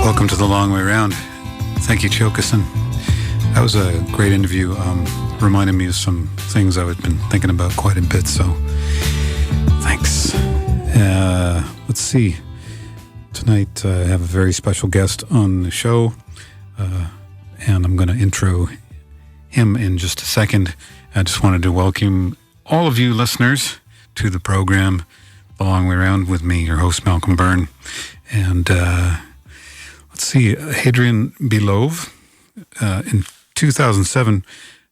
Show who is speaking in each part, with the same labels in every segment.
Speaker 1: Welcome to The Long Way Round. Thank you, Chiokason. That was a great interview. Reminded me of some things I've been thinking about quite a bit, so thanks. Let's see. Tonight I have a very special guest on the show, and I'm going to intro him in just a second. I just wanted to welcome all of you listeners to the program, The Long Way Round, with me, your host, Malcolm Byrne. And let's see, Hadrian Belove. In 2007,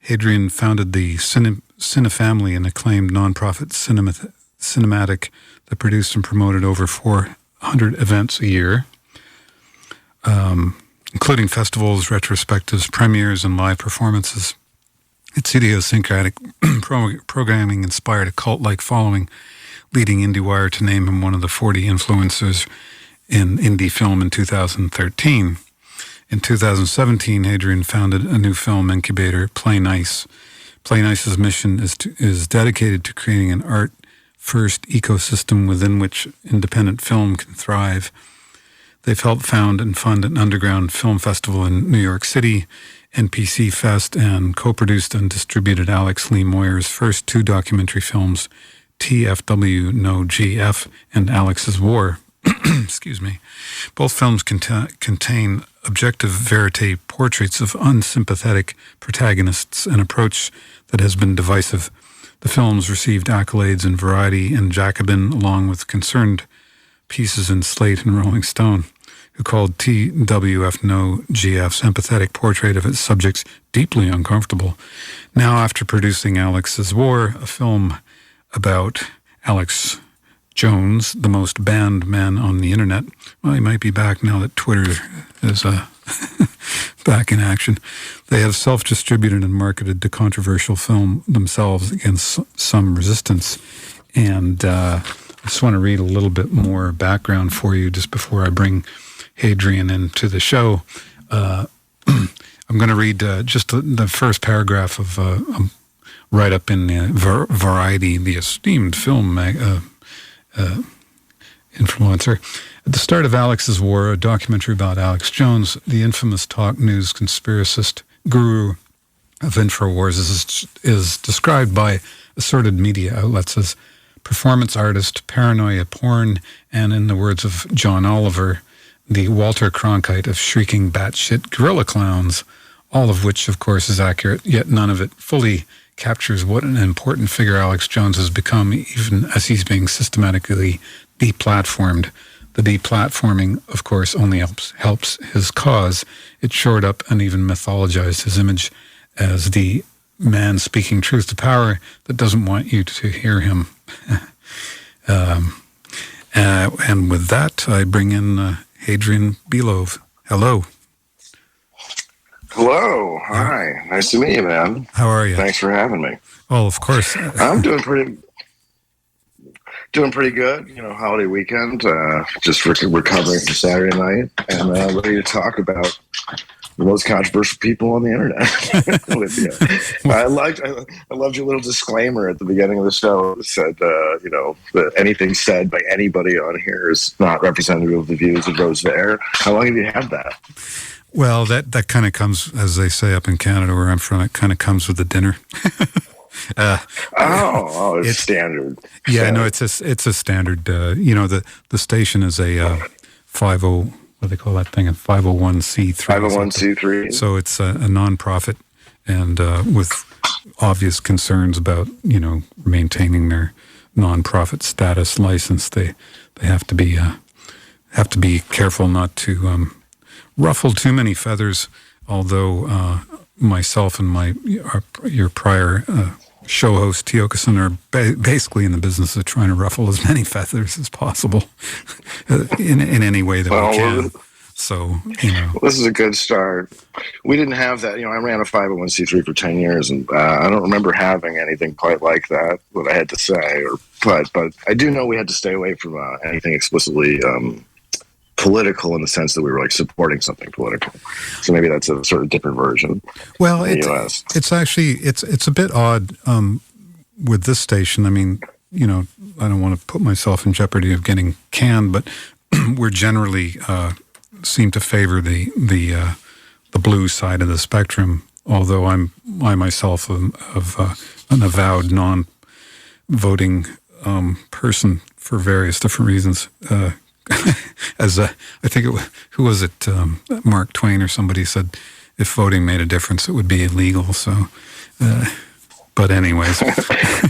Speaker 1: Hadrian founded the Cine Family, an acclaimed nonprofit cinematic that produced and promoted over 400 events a year, including festivals, retrospectives, premieres, and live performances. Its idiosyncratic programming inspired a cult-like following, leading IndieWire to name him one of the 40 influencers in indie film in 2013. In 2017, Hadrian founded a new film incubator, Playnice. Playnice's mission is dedicated to creating an art-first ecosystem within which independent film can thrive. They've helped found and fund an underground film festival in New York City, NPC Fest, and co-produced and distributed Alex Lee Moyer's first two documentary films, TFW No GF and Alex's War. Excuse me. Both films contain objective verite portraits of unsympathetic protagonists, an approach that has been divisive. The films received accolades in Variety and Jacobin, along with concerned pieces in Slate and Rolling Stone, who called TWF No GF's empathetic portrait of its subjects deeply uncomfortable. Now, after producing Alex's War, a film about Alex Jones, the most banned man on the internet. Well, he might be back now that Twitter is back in action. They have self-distributed and marketed the controversial film themselves against some resistance. And I just want to read a little bit more background for you just before I bring Hadrian into the show. I'm going to read just the first paragraph of write-up in Variety, the esteemed film influencer. At the start of Alex's War, a documentary about Alex Jones, the infamous talk news conspiracist guru of InfoWars, is described by assorted media outlets as performance artist, paranoia porn, and in the words of John Oliver, the Walter Cronkite of shrieking batshit gorilla clowns, all of which, of course, is accurate, yet none of it fully captures what an important figure Alex Jones has become, even as he's being systematically deplatformed. The deplatforming, of course, only helps his cause. It shored up and even mythologized his image as the man speaking truth to power that doesn't want you to hear him. And with that, I bring in Hadrian Belove. Hello.
Speaker 2: Hello. Hi. Nice to meet you, man.
Speaker 1: How are you?
Speaker 2: Thanks for having me.
Speaker 1: Oh, of course.
Speaker 2: I'm doing pretty good. You know, holiday weekend. Just recovering from Saturday night, and ready to talk about the most controversial people on the internet with you. I loved your little disclaimer at the beginning of the show. It said, that anything said by anybody on here is not representative of the views of those there. How long have you had that?
Speaker 1: Well, that kind of comes, as they say up in Canada where I'm from, it kind of comes with the dinner.
Speaker 2: It's standard.
Speaker 1: Yeah, no, it's a standard. The station is a 50, what do they call that thing? A 501c3.
Speaker 2: 501c3.
Speaker 1: So it's a nonprofit, and with obvious concerns about maintaining their nonprofit status license, they have to be careful not to ruffle too many feathers. Although myself and your prior show host Chiokason are basically in the business of trying to ruffle as many feathers as possible in any way that we can. So,
Speaker 2: this is a good start. We didn't have that. I ran a 501c3 for 10 years, and I don't remember having anything quite like that, what I had to say. But I do know we had to stay away from anything explicitly political in the sense that we were like supporting something political. So maybe that's a sort of different version.
Speaker 1: Well, it's actually it's a bit odd with this station. I mean, I don't want to put myself in jeopardy of getting canned, but we're generally seem to favor the blue side of the spectrum. Although I myself am of an avowed non-voting person for various different reasons. As I think who was it? Mark Twain or somebody said, if voting made a difference, it would be illegal. So, but anyways.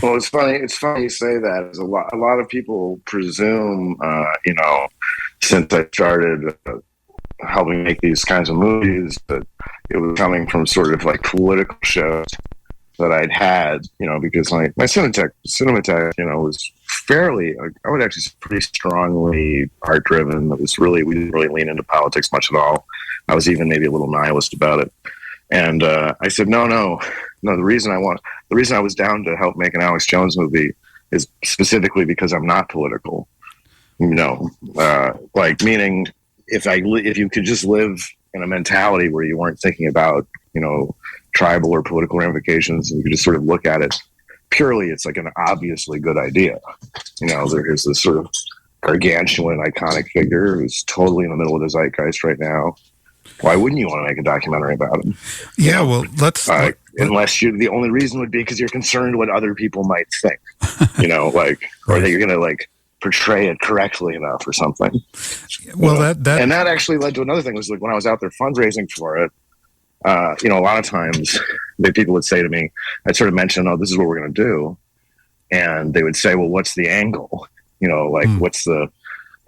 Speaker 2: Well, it's funny. It's funny you say that. A lot of people presume, since I started helping make these kinds of movies, that it was coming from sort of like political shows that I'd had, because my Cinematech, was fairly, I would actually say pretty strongly art driven. It was we didn't really lean into politics much at all. I was even maybe a little nihilist about it. And I said, no. The reason I was down to help make an Alex Jones movie is specifically because I'm not political. Meaning if you could just live in a mentality where you weren't thinking about, tribal or political ramifications, and you could just sort of look at it purely, it's like an obviously good idea. There's this sort of gargantuan, iconic figure who's totally in the middle of the zeitgeist right now. Why wouldn't you want to make a documentary about him?
Speaker 1: Yeah, well,
Speaker 2: unless the only reason would be because you're concerned what other people might think, or that you're going to portray it correctly enough or something.
Speaker 1: Well, and
Speaker 2: that actually led to another thing. Was when I was out there fundraising for it. A lot of times people would say to me, I'd sort of mention, "Oh, this is what we're going to do," and they would say, "Well, what's the angle? What's the?"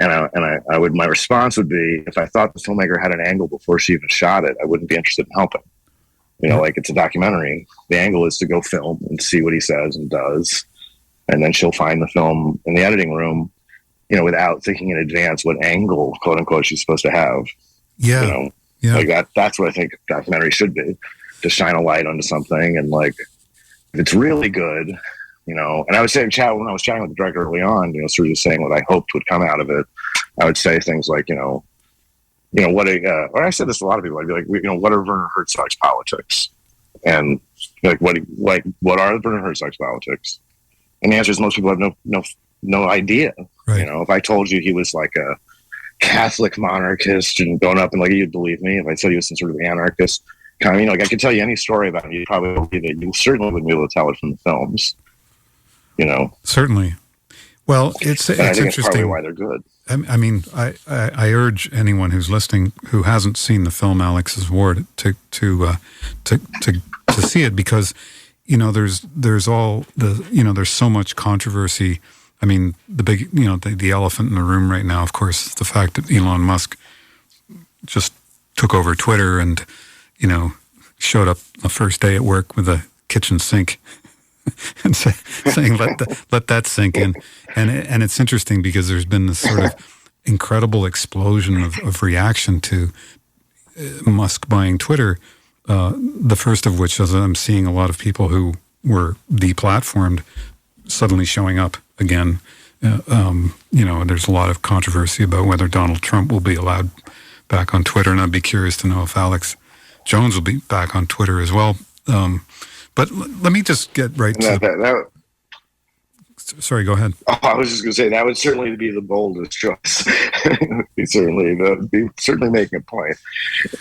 Speaker 2: And my response would be, if I thought the filmmaker had an angle before she even shot it, I wouldn't be interested in helping. It's a documentary. The angle is to go film and see what he says and does, and then she'll find the film in the editing room, without thinking in advance what angle, quote unquote, she's supposed to have.
Speaker 1: Yeah. Yeah.
Speaker 2: That's what I think documentary should be, to shine a light onto something. And if it's really good, and I would say when I was chatting with the director early on, sort of just saying what I hoped would come out of it, I would say things like, or I said this to a lot of people, I'd be like, what are Werner Herzog's politics? And what are Werner Herzog's politics? And the answer is most people have no idea.
Speaker 1: Right.
Speaker 2: If I told you he was like a Catholic monarchist and grown up, and you'd believe me. If I said he was some sort of anarchist kind of, I could tell you any story about him, you'd probably believe it. You certainly wouldn't be able to tell it from the films.
Speaker 1: Certainly. Well, it's
Speaker 2: I think
Speaker 1: interesting.
Speaker 2: it's probably why they're good.
Speaker 1: I mean, I urge anyone who's listening who hasn't seen the film Alex's Ward to see it, because there's all the there's so much controversy. I mean, the big the elephant in the room right now, of course, is the fact that Elon Musk just took over Twitter and showed up the first day at work with a kitchen sink and saying let that sink in. And it's interesting because there's been this sort of incredible explosion of reaction to Musk buying Twitter. The first of which is I'm seeing a lot of people who were deplatformed suddenly showing up again. There's a lot of controversy about whether Donald Trump will be allowed back on Twitter, and I'd be curious to know if Alex Jones will be back on Twitter as well. But let me just get right to... Sorry, go ahead.
Speaker 2: I was just going to say that would certainly be the boldest choice. He'd certainly making a point.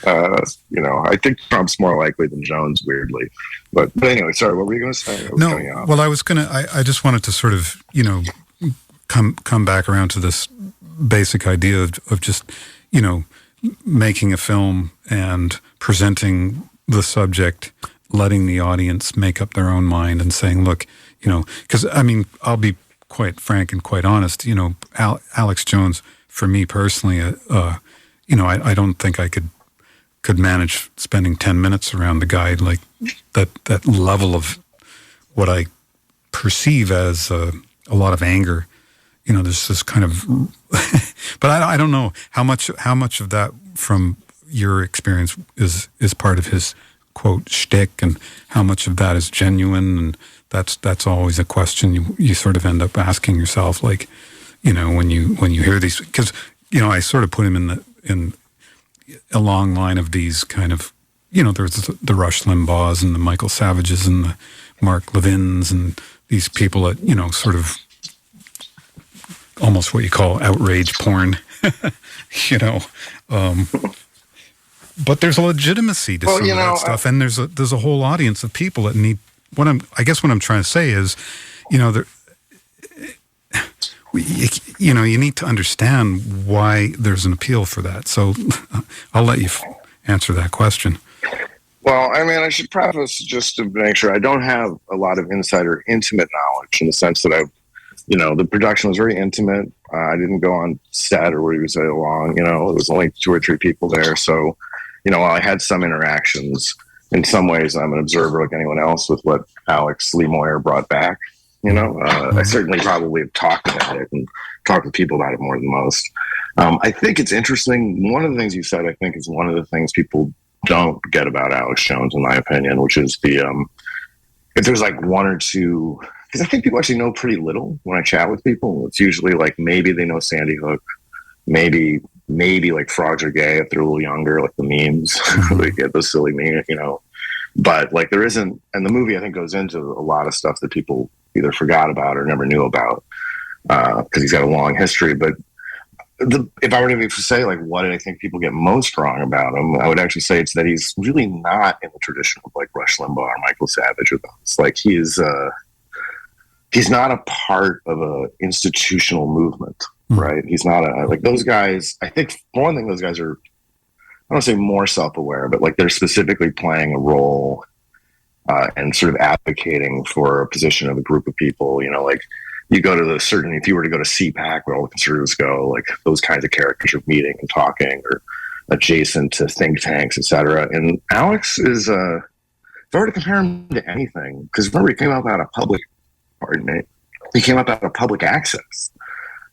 Speaker 2: I think Trump's more likely than Jones, weirdly. But anyway, sorry, what were you going to say?
Speaker 1: Well, I was going to. I just wanted to sort of come back around to this basic idea of just making a film and presenting the subject, letting the audience make up their own mind, and saying, look. Because I mean, I'll be quite frank and quite honest. Alex Jones, for me personally, I don't think I could manage spending 10 minutes around the guy, like that level of what I perceive as a lot of anger. There's this kind of, but I don't know how much of that from your experience is part of his quote shtick, and how much of that is genuine. And that's always a question you sort of end up asking yourself, like, when you hear these, because I sort of put him in a long line of these kind of, there's the Rush Limbaughs and the Michael Savages and the Mark Levins and these people that sort of almost what you call outrage porn. you know, um, but there's a legitimacy to
Speaker 2: Well,
Speaker 1: some
Speaker 2: you
Speaker 1: of
Speaker 2: know,
Speaker 1: that stuff, and there's a whole audience of people that need. I guess what I'm trying to say is, you know, you need to understand why there's an appeal for that. So, I'll let you answer that question.
Speaker 2: well, I mean, I should preface just to make sure I don't have a lot of insider intimate knowledge in the sense that the production was very intimate. I didn't go on set or what you would say along, it was only 2 or 3 people there. So, while I had some interactions, in some ways I'm an observer like anyone else with what Alex Lee Moyer brought back. I certainly probably have talked about it and talked to people about it more than most. I think it's interesting. One of the things you said, I think, is one of the things people don't get about Alex Jones, in my opinion, which is if there's like 1 or 2, because I think people actually know pretty little when I chat with people. It's usually like maybe they know Sandy Hook, maybe like frogs are gay if they're a little younger, like the memes, they get those silly memes, But like there isn't, and the movie I think goes into a lot of stuff that people either forgot about or never knew about because he's got a long history. But if I were to say like what did I think people get most wrong about him, I would actually say it's that he's really not in the tradition of like Rush Limbaugh or Michael Savage or those. Like he's not a part of a institutional movement, right? He's not like those guys. I think for one thing, those guys are, I don't want to say more self-aware, but like they're specifically playing a role and sort of advocating for a position of a group of people. Like you go to if you were to go to CPAC where all the conservatives go, like those kinds of characters are meeting and talking or adjacent to think tanks, etc. And Alex is, if I were to compare him to anything, because remember he came up out of public, he came up out of public access.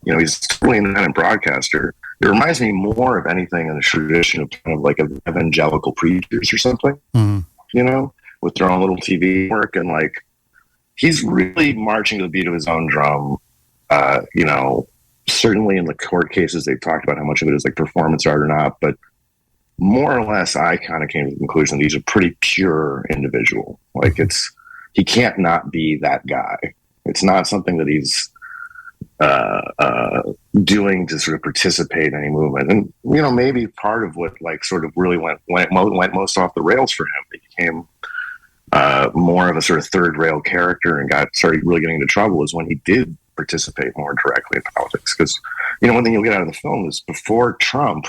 Speaker 2: He's totally an independent broadcaster. It reminds me more of anything in the tradition of kind of like evangelical preachers or something, with their own little TV work. And like, he's really marching to the beat of his own drum. Certainly in the court cases, they've talked about how much of it is like performance art or not, but more or less, I kind of came to the conclusion that he's a pretty pure individual. Like he can't not be that guy. It's not something that he's doing to sort of participate in any movement. And, maybe part of what like sort of really went most off the rails for him, he became more of a sort of third rail character and started really getting into trouble is when he did participate more directly in politics. Because, one thing you'll get out of the film is before Trump,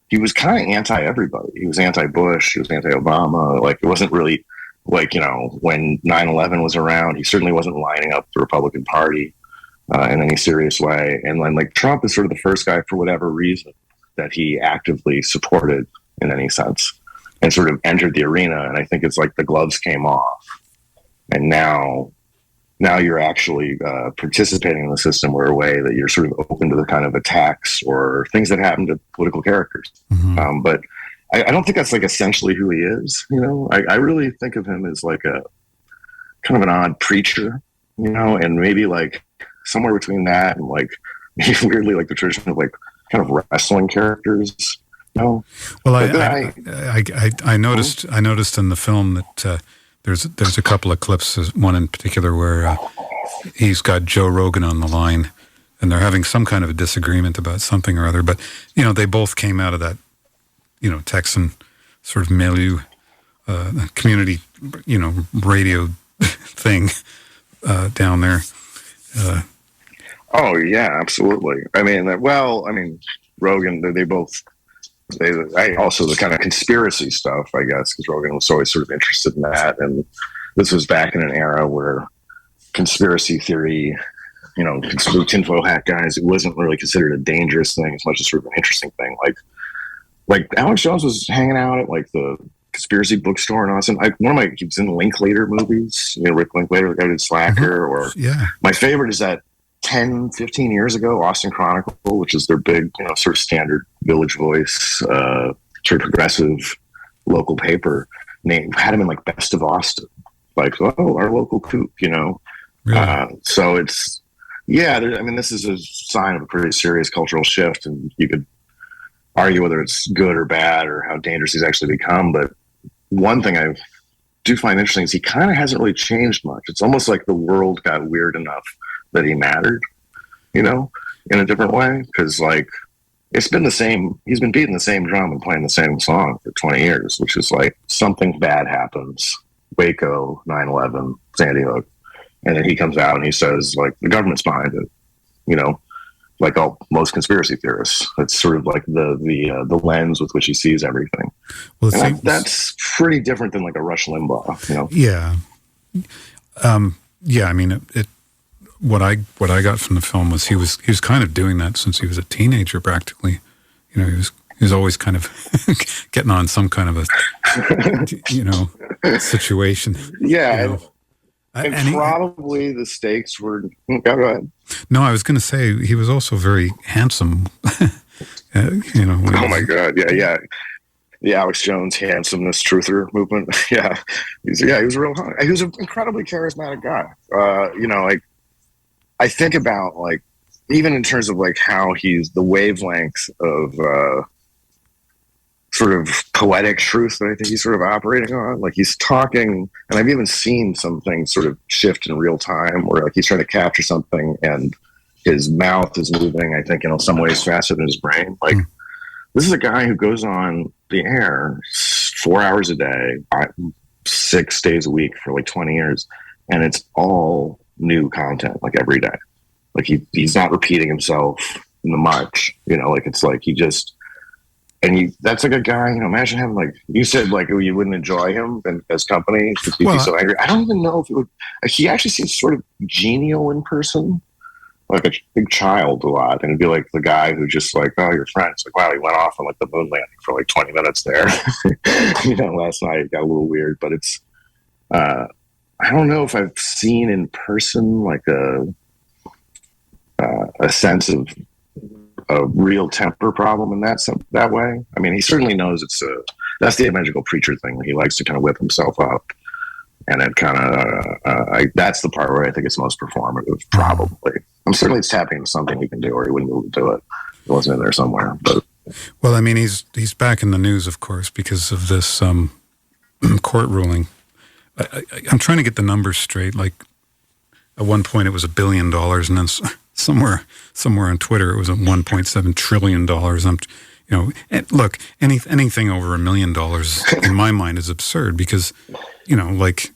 Speaker 2: he was kind of anti-everybody. He was anti-Bush, he was anti-Obama. Like it wasn't really like, when 9/11 was around, he certainly wasn't lining up the Republican Party in any serious way. And then like Trump is sort of the first guy for whatever reason that he actively supported in any sense and sort of entered the arena. And I think it's like the gloves came off and now you're actually participating in the system in a way that you're sort of open to the kind of attacks or things that happen to political characters. But I don't think that's like essentially who he is. I really think of him as like a kind of an odd preacher, and maybe like somewhere between that and like weirdly like the tradition of like kind of wrestling characters. Well,
Speaker 1: I noticed in the film that there's a couple of clips, one in particular where he's got Joe Rogan on the line and they're having some kind of a disagreement about something or other. But, they both came out of that, Texan sort of milieu, community, radio thing down there.
Speaker 2: Oh yeah, absolutely. Rogan, I also the kind of conspiracy stuff, I guess, because Rogan was always sort of interested in that. And this was back in an era where conspiracy theory, tinfoil hat guys, it wasn't really considered a dangerous thing as much as sort of an interesting thing. Like Alex Jones was hanging out at like the conspiracy bookstore in Austin. He was in Linklater movies, Rick Linklater, the guy who did Slacker, or my favorite is that 10, 15 years ago, Austin Chronicle, which is their big, sort of standard Village Voice, sort of progressive local paper, had him in like Best of Austin, like, oh, our local kook, Really? So it's, this is a sign of a pretty serious cultural shift, and you could argue whether it's good or bad or how dangerous he's actually become. But one thing I do find interesting is he kind of hasn't really changed much. It's almost like the world got weird enough that he mattered, in a different way. Because like it's been the same. He's been beating the same drum and playing the same song for 20 years, which is like something bad happens. Waco, 9/11, Sandy Hook. And then he comes out and he says, like, the government's behind it, you know, like most conspiracy theorists. It's sort of like the lens with which he sees everything. Well, that's pretty different than like a Rush Limbaugh, you know?
Speaker 1: Yeah. Yeah, I mean, what I got from the film was he was kind of doing that since he was a teenager, practically. You know, he was always kind of getting on some kind of a, situation.
Speaker 2: Yeah.
Speaker 1: You know.
Speaker 2: And probably the stakes were. Go ahead.
Speaker 1: No, I was going to say he was also very handsome.
Speaker 2: Oh my God! Yeah. The Alex Jones handsomeness truther movement. Yeah, he was real hot. He was an incredibly charismatic guy. Like I think about like even in terms of like how he's the wavelengths of sort of poetic truth that I think he's sort of operating on. Like he's talking, and I've even seen some things sort of shift in real time where like he's trying to capture something and his mouth is moving, I think, in some ways faster than his brain. Like this is a guy who goes on the air 4 hours a day, 6 days a week for like 20 years. And it's all new content, like every day. Like he's not repeating himself much, like it's like he just, that's like a guy, imagine having like, you said like you wouldn't enjoy him as company because he'd be so angry. I don't even know if it would, he actually seems sort of genial in person. Like a big child a lot, and it'd be like the guy who just like, oh, your friend's like, wow, he went off on like the moon landing for like 20 minutes there. Last night it got a little weird, but it's I don't know if I've seen in person like a sense of a real temper problem in that way. I mean, he certainly knows that's the evangelical preacher thing. He likes to kind of whip himself up. And it kind of, that's the part where I think it's most performative, probably. I'm certainly tapping into something he can do, or he wouldn't be able to do it. It wasn't in there somewhere. But
Speaker 1: well, I mean, he's back in the news, of course, because of this court ruling. I'm trying to get the numbers straight. Like at one point, it was $1 billion, and then somewhere on Twitter, it was $1.7 trillion. And look, anything over $1 million in my mind is absurd because, like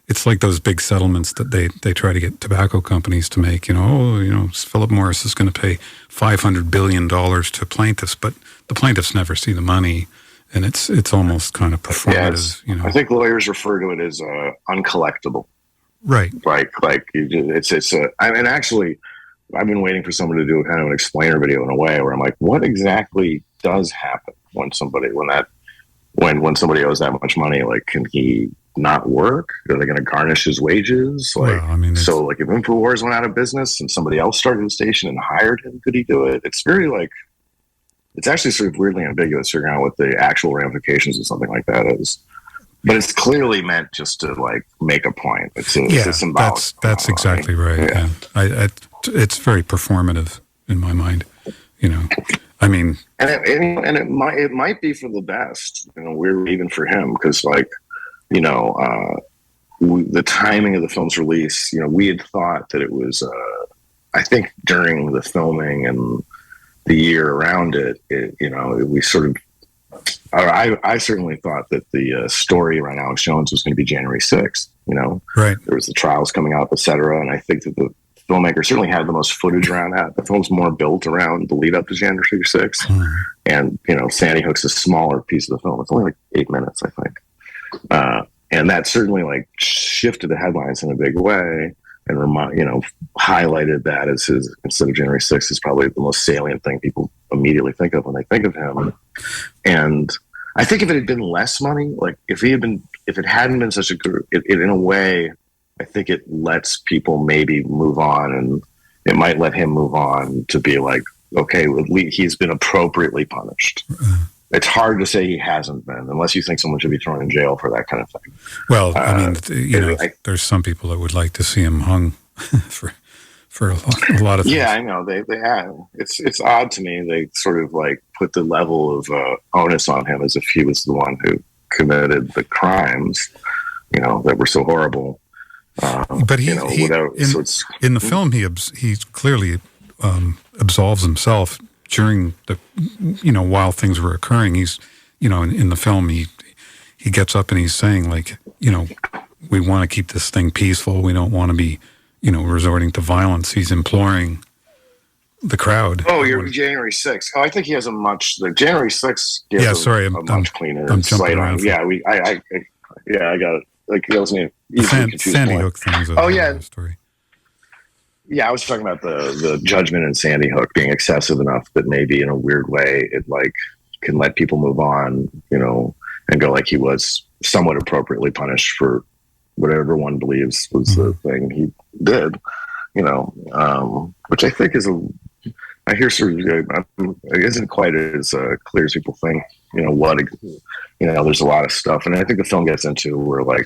Speaker 1: it's like those big settlements that they try to get tobacco companies to make. Philip Morris is going to pay $500 billion to plaintiffs, but the plaintiffs never see the money, and it's almost kind of performative.
Speaker 2: Yes. I think lawyers refer to it as uncollectible.
Speaker 1: Right.
Speaker 2: Like actually, I've been waiting for someone to do a kind of an explainer video in a way where I'm like, what exactly does happen when somebody owes that much money? Like, can he not work? Are they going to garnish his wages? Like, well, I mean, so like if InfoWars went out of business and somebody else started a station and hired him, could he do it? It's very like, it's actually sort of weirdly ambiguous figuring out what the actual ramifications of something like that is. But it's clearly meant just to like make a point. It's a symbolic.
Speaker 1: That's exactly right. Yeah. It's very performative in my mind. I mean,
Speaker 2: and it might be for the best. We're even for him because like, the timing of the film's release. We had thought that it was. I think during the filming and the year around it, we sort of. I certainly thought that the story around Alex Jones was going to be January 6th.
Speaker 1: Right.
Speaker 2: There was the trials coming up, et cetera, and I think that the filmmaker certainly had the most footage around that. The film's more built around the lead up to January 6th. Mm. And, Sandy Hook's a smaller piece of the film. It's only like 8 minutes, I think. And that certainly like shifted the headlines in a big way and, highlighted that as instead of January 6th is probably the most salient thing people immediately think of when they think of him. And I think if it had been less money, like if it hadn't been such a good, in a way, I think it lets people maybe move on, and it might let him move on to be like, okay, he's been appropriately punished. It's hard to say he hasn't been, unless you think someone should be thrown in jail for that kind of thing.
Speaker 1: Well, I mean, there's some people that would like to see him hung for a lot of things.
Speaker 2: Yeah, I know they have. It's odd to me. They sort of like put the level of onus on him as if he was the one who committed the crimes, that were so horrible.
Speaker 1: But in the film, he clearly absolves himself during the, while things were occurring, he's, in the film, he gets up and he's saying, like, we want to keep this thing peaceful. We don't want to be, resorting to violence. He's imploring the crowd.
Speaker 2: Oh, you're January 6th. Oh, I think he has the January 6th gives a much cleaner slate on. Yeah, I got it. Like, that was an
Speaker 1: Sandy Hook thing is a story.
Speaker 2: Yeah, I was talking about the judgment in Sandy Hook being excessive enough that maybe in a weird way it like can let people move on, and go like he was somewhat appropriately punished for whatever one believes was the thing he did, which I think is I hear sort of, it isn't quite as clear as people think, there's a lot of stuff. And I think the film gets into where, like,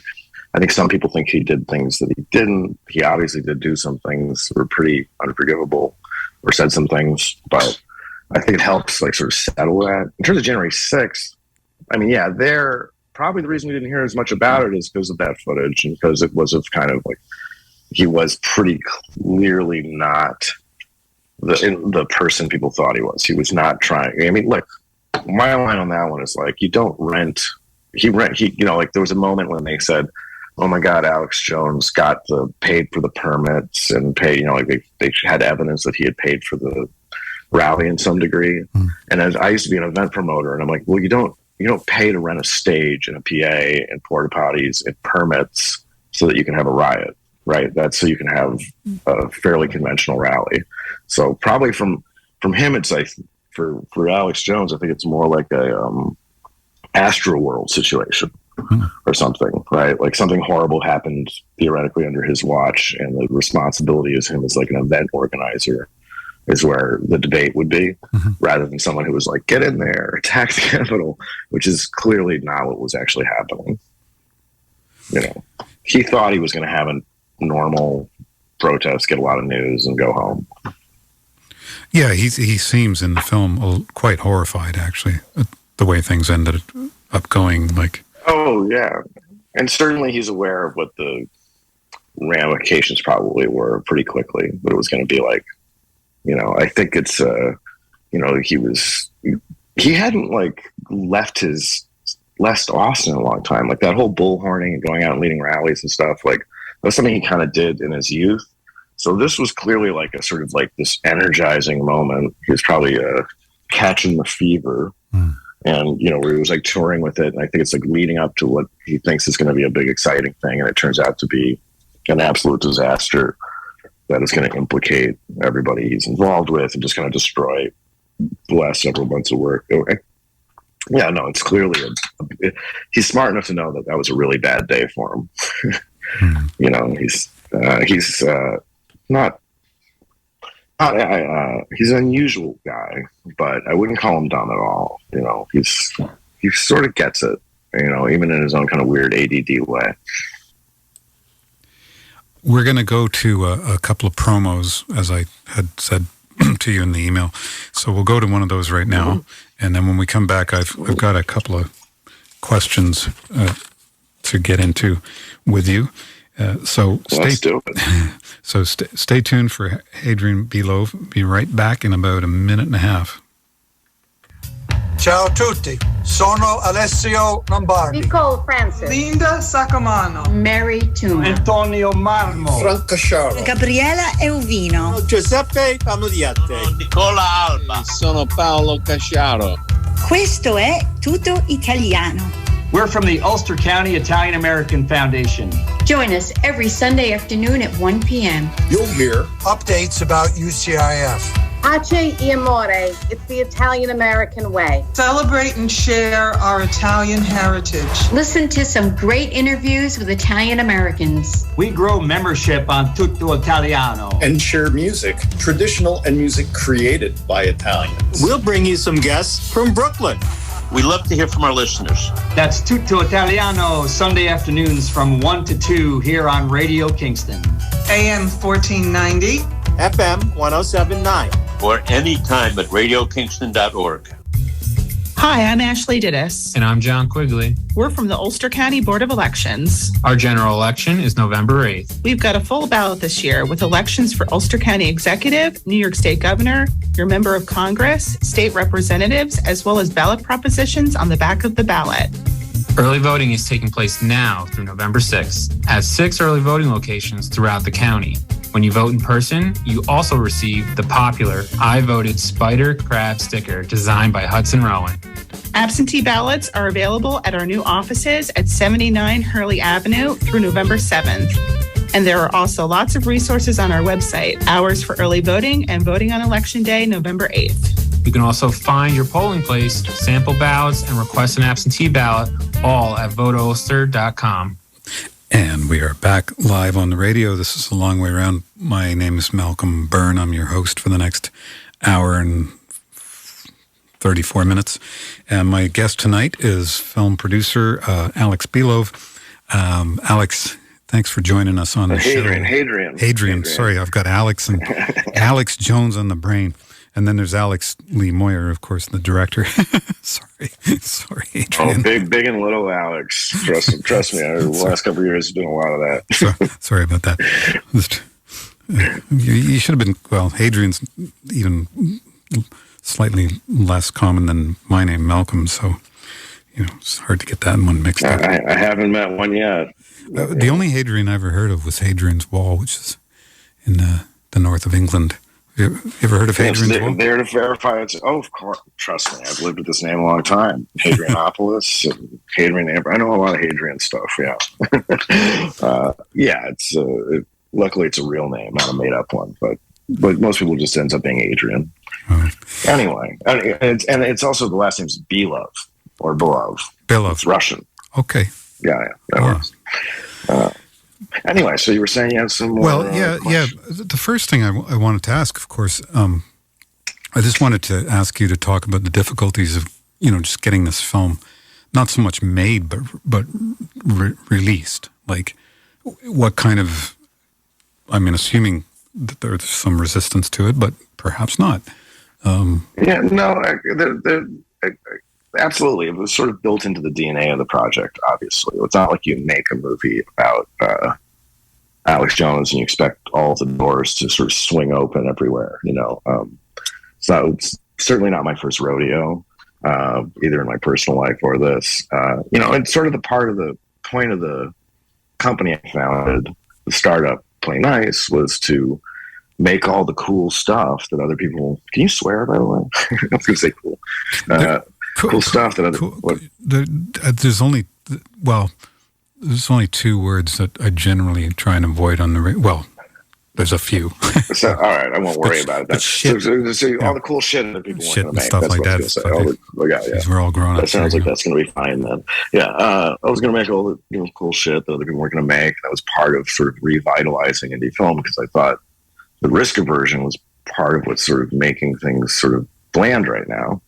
Speaker 2: I think some people think he did things that he didn't. He obviously did do some things that were pretty unforgivable, or said some things, but I think it helps, like, sort of settle that. In terms of January 6th, I mean, yeah, probably the reason we didn't hear as much about it is because of that footage, and because it was kind of like, he was pretty clearly not the person people thought he was. He was not trying. I mean, look, my line on that one is like, you don't rent. Like, there was a moment when they said, "Oh my God, Alex Jones got paid for the permits and paid." Like they had evidence that he had paid for the rally in some degree. And as I used to be an event promoter, and I'm like, well, you don't pay to rent a stage and a PA and porta potties and permits so that you can have a riot, right? That's so you can have a fairly conventional rally. So probably from him, it's like for Alex Jones, I think it's more like a Astroworld situation or something, right? Like something horrible happened theoretically under his watch, and the responsibility is him as like an event organizer is where the debate would be, rather than someone who was like, get in there, attack the Capitol, which is clearly not what was actually happening. He thought he was going to have a normal protest, get a lot of news, and go home.
Speaker 1: Yeah, he seems in the film quite horrified, actually, at the way things ended up going. Like,
Speaker 2: oh yeah, and certainly he's aware of what the ramifications probably were pretty quickly. But it was going to be like, I think it's he hadn't like left Austin in a long time. Like that whole bullhorning and going out and leading rallies and stuff. Like that was something he kind of did in his youth. So this was clearly like a sort of like this energizing moment. He was probably catching the fever, and where he was like touring with it. And I think it's like leading up to what he thinks is going to be a big, exciting thing, and it turns out to be an absolute disaster that is going to implicate everybody he's involved with and just going to destroy the last several months of work. Yeah, no, it's clearly he's smart enough to know that was a really bad day for him. He's not he's an unusual guy, but I wouldn't call him dumb at all. He sort of gets it, even in his own kind of weird ADD way.
Speaker 1: We're going to go to a couple of promos, as I had said to you in the email. So we'll go to one of those right now, and then when we come back, I've got a couple of questions to get into with you. So stay tuned for Hadrian Belove. Be right back in about a minute and a half.
Speaker 3: Ciao a tutti, sono Alessio Lombardi,
Speaker 4: Nicole Francis,
Speaker 5: Linda Sacomano,
Speaker 4: Mary Tuna,
Speaker 5: Antonio Marmo,
Speaker 3: Franco Sciaro,
Speaker 6: Gabriela Euvino,
Speaker 3: Giuseppe Pamudiate,
Speaker 7: Nicola Alba. Sono Paolo Casciaro.
Speaker 6: Questo è Tutto Italiano.
Speaker 8: We're from the Ulster County Italian American Foundation.
Speaker 4: Join us every Sunday afternoon at 1 p.m.
Speaker 3: You'll hear updates about UCIF.
Speaker 9: Pace e amore. It's the Italian American way.
Speaker 5: Celebrate and share our Italian heritage.
Speaker 4: Listen to some great interviews with Italian Americans.
Speaker 8: We grow membership on Tutto Italiano.
Speaker 10: And share music, traditional and music created by Italians.
Speaker 3: We'll bring you some guests from Brooklyn.
Speaker 7: We love to hear from our listeners.
Speaker 8: That's Tutto Italiano, Sunday afternoons from 1 to 2 here on Radio Kingston.
Speaker 5: AM 1490.
Speaker 3: FM 1079.
Speaker 7: Or anytime at radiokingston.org.
Speaker 11: Hi, I'm Ashley Dittis.
Speaker 12: And I'm John Quigley.
Speaker 11: We're from the Ulster County Board of Elections.
Speaker 12: Our general election is November 8th.
Speaker 11: We've got a full ballot this year with elections for Ulster County Executive, New York State Governor, your Member of Congress, state representatives, as well as ballot propositions on the back of the ballot.
Speaker 12: Early voting is taking place now through November 6th at 6 early voting locations throughout the county. When you vote in person, you also receive the popular I Voted Spider Crab sticker designed by Hudson Rowan.
Speaker 11: Absentee ballots are available at our new offices at 79 Hurley Avenue through November 7th. And there are also lots of resources on our website, hours for early voting and voting on Election Day, November 8th.
Speaker 12: You can also find your polling place, sample ballots, and request an absentee ballot, all at voteulster.com.
Speaker 1: And we are back live on the radio. This is A Long Way Around. My name is Malcolm Byrne. I'm your host for the next hour and 34 minutes. And my guest tonight is film producer Alex Belove. Alex, thanks for joining us on the show. Hadrian. Sorry, I've got Alex and Alex Jones on the brain. And then there's Alex Lee Moyer, of course, the director. Sorry, Adrian.
Speaker 2: Oh, big and little Alex. Trust me. The last couple of years, has been a lot of that.
Speaker 1: Sorry about that. You should have been. Well, Adrian's even slightly less common than my name, Malcolm. So, it's hard to get that one mixed up.
Speaker 2: I haven't met one yet.
Speaker 1: The only Hadrian I ever heard of was Hadrian's Wall, which is in the north of England. You ever heard of Hadrian's Wall?
Speaker 2: There to verify it. Oh, of course. Trust me, I've lived with this name a long time. Hadrianopolis and Hadrian. I know a lot of Hadrian stuff. Yeah, It's luckily it's a real name, not a made up one. But most people just ends up being Adrian. Anyway, and it's also the last name's Belove or Belove.
Speaker 1: Belove.
Speaker 2: It's Russian.
Speaker 1: Okay.
Speaker 2: Yeah. That works. Anyway, so you were saying you had some more...
Speaker 1: Well, yeah. The first thing I wanted to ask, of course, I just wanted to ask you to talk about the difficulties of, just getting this film, not so much made, but released. Like, what kind of... I mean, assuming that there's some resistance to it, but perhaps not.
Speaker 2: Absolutely. It was sort of built into the DNA of the project, obviously. It's not like you make a movie about Alex Jones and you expect all the doors to sort of swing open everywhere, So it's certainly not my first rodeo, either in my personal life or this. It's sort of the point of the company I founded, the startup Playnice, was to make all the cool stuff that other people... Can you swear, by the way? I was going to say cool. Cool stuff that
Speaker 1: there's only two words that I generally try and avoid on the well, there's a few.
Speaker 2: So, all right, I won't worry about it. So all the cool shit that people want to make,
Speaker 1: stuff like that. We're all grown up.
Speaker 2: That sounds like that's going to be fine then. Yeah, I was going to make all the cool shit that other people weren't going to make. That was part of sort of revitalizing indie film, because I thought the risk aversion was part of what's sort of making things sort of bland right now.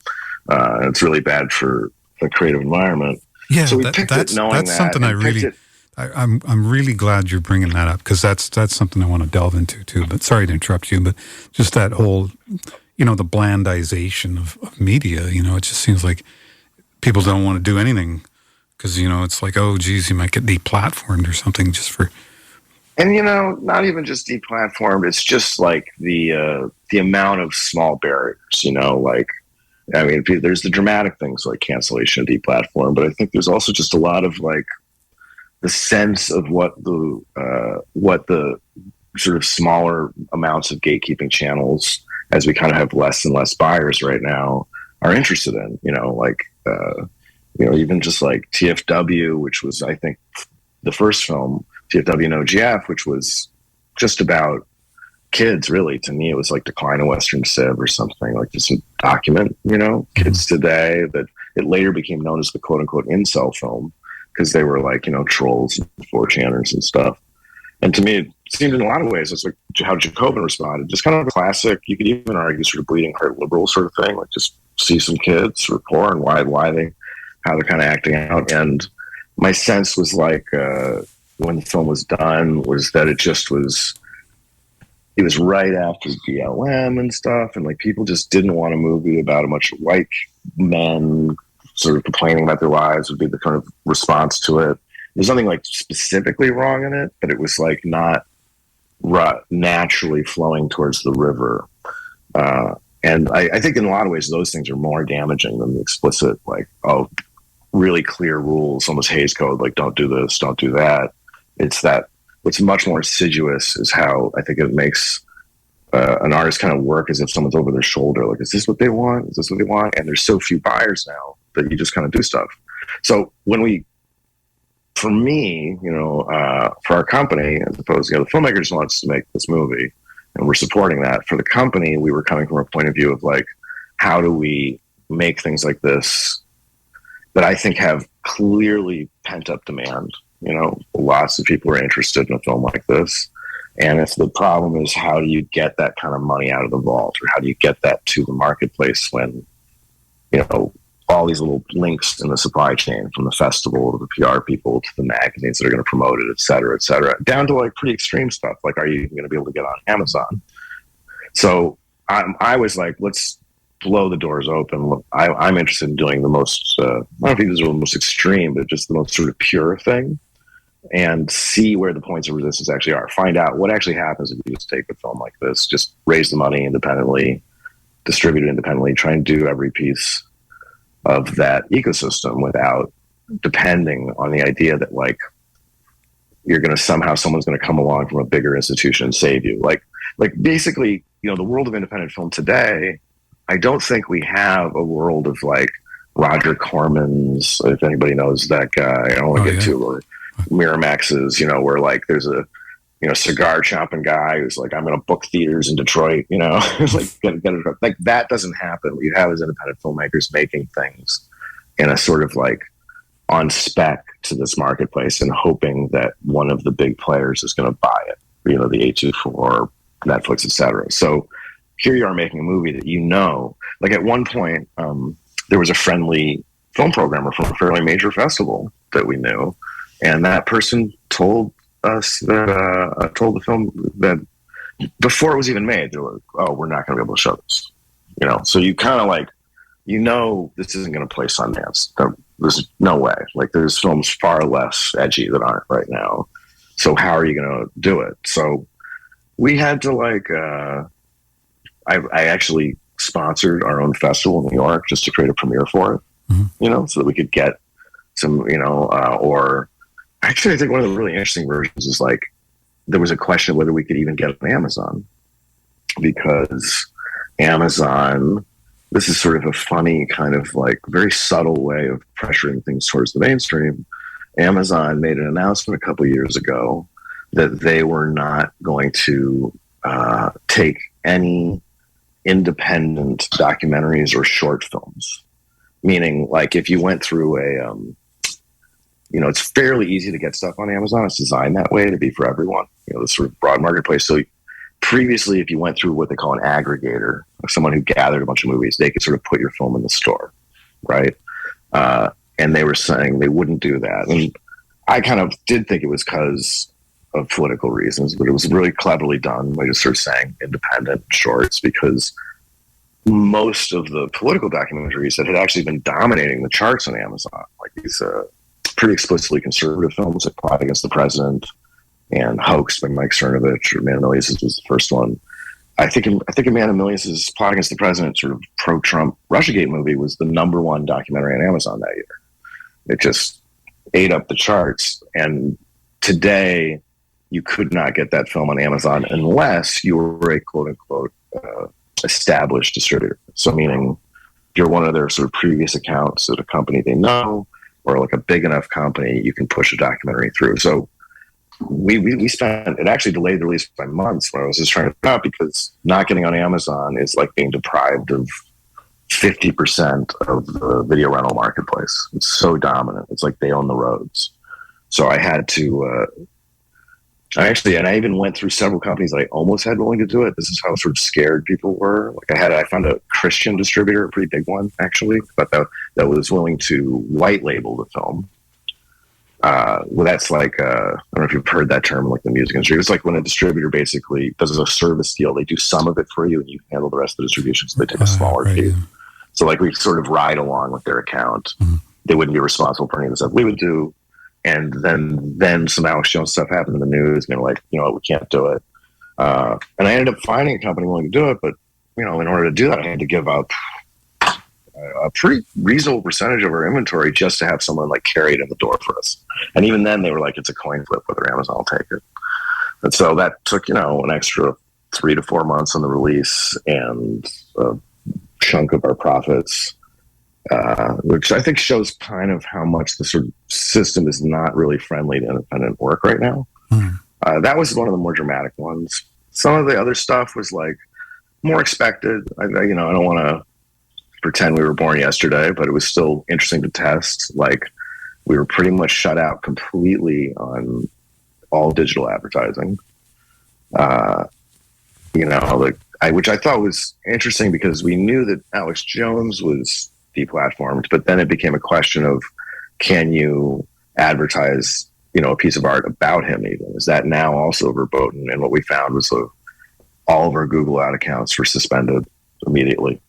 Speaker 2: It's really bad for the creative environment.
Speaker 1: Yeah,
Speaker 2: so we picked it knowing
Speaker 1: that's something I'm really glad you're bringing that up, because that's something I want to delve into too. But sorry to interrupt you, but just that whole, the blandization of media. It just seems like people don't want to do anything because it's like, oh, geez, you might get deplatformed or something just for.
Speaker 2: And not even just deplatformed. It's just like the amount of small barriers. There's the dramatic things like cancellation of deplatform, but I think there's also just a lot of like the sense of what the sort of smaller amounts of gatekeeping channels, as we kind of have less and less buyers right now, are interested in. Even just like TFW, which was, I think, the first film, TFW and OGF, which was just about kids, really. To me, it was like Decline of Western Civ or something, like just document, kids today, that it later became known as the quote unquote incel film, because they were like, trolls and 4chaners and stuff. And to me, it seemed in a lot of ways, it's like how Jacobin responded, just kind of a classic, you could even argue sort of bleeding heart liberal sort of thing, like just see some kids rapport and how they're kind of acting out. And my sense was like, when the film was done, was that it was right after BLM and stuff, and like people just didn't want a movie about a bunch of white men sort of complaining about their lives would be the kind of response to it. There's nothing like specifically wrong in it, but it was like not naturally flowing towards the river. And I think in a lot of ways, those things are more damaging than the explicit, like, oh, really clear rules, almost Hays Code, like don't do this, don't do that. It's that what's much more assiduous is how I think it makes an artist kind of work as if someone's over their shoulder. Like, is this what they want? Is this what they want? And there's so few buyers now that you just kind of do stuff. So for me, for our company, as opposed to the filmmaker just wants to make this movie and we're supporting that. For the company, we were coming from a point of view of like, how do we make things like this that I think have clearly pent up demand? Lots of people are interested in a film like this. And if the problem is, how do you get that kind of money out of the vault, or how do you get that to the marketplace when, all these little links in the supply chain, from the festival to the PR people to the magazines that are going to promote it, et cetera, down to like pretty extreme stuff. Like, are you going to be able to get on Amazon? So I was like, let's blow the doors open. Look, I'm interested in doing the most, I don't know if these are the most extreme, but just the most sort of pure thing, and see where the points of resistance actually are. Find out what actually happens if you just take a film like this, just raise the money independently, distribute it independently, try and do every piece of that ecosystem without depending on the idea that like you're going to someone's going to come along from a bigger institution and save you. Like basically, the world of independent film today, I don't think we have a world of like Roger Corman's, if anybody knows that guy, I don't want to get too, or Miramax's, where like there's a, cigar chomping guy who's like, I'm going to book theaters in Detroit, like get it. Like that doesn't happen. What you have is independent filmmakers making things in a sort of like on spec to this marketplace and hoping that one of the big players is going to buy it, the A24, Netflix, etc. So here you are making a movie that, like at one point, there was a friendly film programmer from a fairly major festival that we knew. And that person told us that, told the film that before it was even made, they were like, oh, we're not going to be able to show this. So you kind of like, this isn't going to play Sundance. There's no way. Like, there's films far less edgy that aren't right now. So how are you going to do it? So we had to like, I actually sponsored our own festival in New York just to create a premiere for it, so that we could get some, or actually I think one of the really interesting versions is like, there was a question of whether we could even get it on Amazon, because Amazon, this is sort of a funny kind of like very subtle way of pressuring things towards the mainstream. Amazon made an announcement a couple of years ago that they were not going to take any independent documentaries or short films. Meaning, like, if you went through a, it's fairly easy to get stuff on Amazon. It's designed that way to be for everyone, the sort of broad marketplace. So previously, if you went through what they call an aggregator, someone who gathered a bunch of movies, they could sort of put your film in the store, right? And they were saying they wouldn't do that. And I kind of did think it was because of political reasons, but it was really cleverly done by just sort of saying independent shorts, because most of the political documentaries that had actually been dominating the charts on Amazon, like these pretty explicitly conservative films like Plot Against the President and Hoax by Mike Cernovich, or Man of Millions was the first one. I think A Man of Millions' Plot Against the President, sort of pro-Trump Russiagate movie, was the #1 documentary on Amazon that year. It just ate up the charts. And today, you could not get that film on Amazon unless you were a quote-unquote established distributor. So meaning you're one of their sort of previous accounts at a company they know, or like a big enough company you can push a documentary through. So we spent, it actually delayed the release by months when I was just trying to figure out, because not getting on Amazon is like being deprived of 50% of the video rental marketplace. It's so dominant. It's like they own the roads. So I had to, I even went through several companies that I almost had willing to do it. This is how sort of scared people were. Like I found a Christian distributor, a pretty big one actually, but that was willing to white label the film. Well, that's like, I don't know if you've heard that term, like the music industry. It's like when a distributor basically does a service deal, they do some of it for you and you handle the rest of the distribution, so they take a smaller fee. So like we sort of ride along with their account. Mm-hmm. They wouldn't be responsible for any of the stuff we would do. And then some Alex Jones stuff happened in the news, and they were like, you know what, we can't do it. And I ended up finding a company willing to do it, but you know, in order to do that, I had to give up a pretty reasonable percentage of our inventory just to have someone like carry it in the door for us. And even then, they were like, it's a coin flip whether Amazon will take it. And so that took, you know, an extra 3 to 4 months on the release and a chunk of our profits, which I think shows kind of how much the sort of system is not really friendly to independent work right now. That was one of the more dramatic ones. Some of the other stuff was like more expected. I don't want to pretend we were born yesterday, but it was still interesting to test. Like we were pretty much shut out completely on all digital advertising. Which I thought was interesting because we knew that Alex Jones was deplatformed, but then it became a question of, can you advertise, you know, a piece of art about him even? Is that now also verboten? And what we found was all of our Google ad accounts were suspended immediately,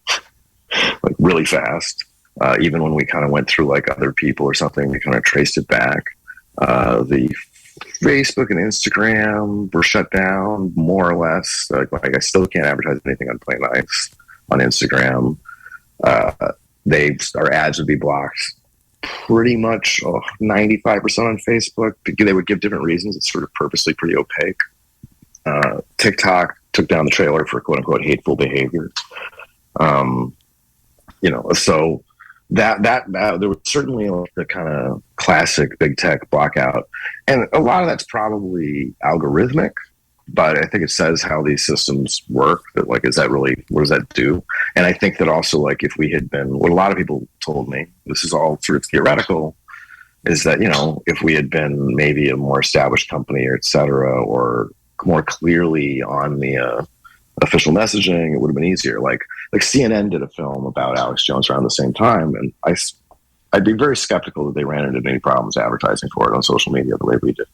Speaker 2: like really fast. Even when we kind of went through like other people or something, we kind of traced it back. The Facebook and Instagram were shut down more or less. Like I still can't advertise anything on Playnice on Instagram. Our ads would be blocked pretty much 95% on Facebook. They would give different reasons. It's sort of purposely pretty opaque. TikTok took down the trailer for quote unquote hateful behavior. So that there was certainly the kind of classic big tech blockout, and a lot of that's probably algorithmic, but I think it says how these systems work. That like, is that really, what does that do? And I think that also, like, if we had been, what a lot of people told me, this is all sort of theoretical, is that, you know, if we had been maybe a more established company or et cetera, or more clearly on the official messaging, it would have been easier. Like CNN did a film about Alex Jones around the same time, and I'd be very skeptical that they ran into any problems advertising for it on social media the way we did.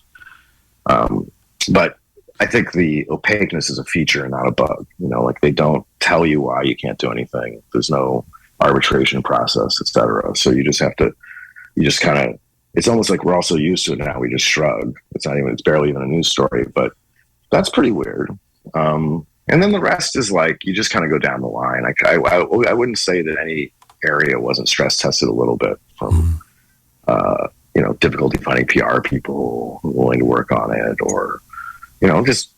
Speaker 2: But I think the opaqueness is a feature and not a bug. You know, like they don't tell you why you can't do anything. There's no arbitration process, et cetera. So you just kind of, it's almost like we're all so used to it now, we just shrug. It's barely even a news story, but that's pretty weird. And then the rest is like, you just kind of go down the line. I wouldn't say that any area wasn't stress tested a little bit from, difficulty finding PR people willing to work on it, or, just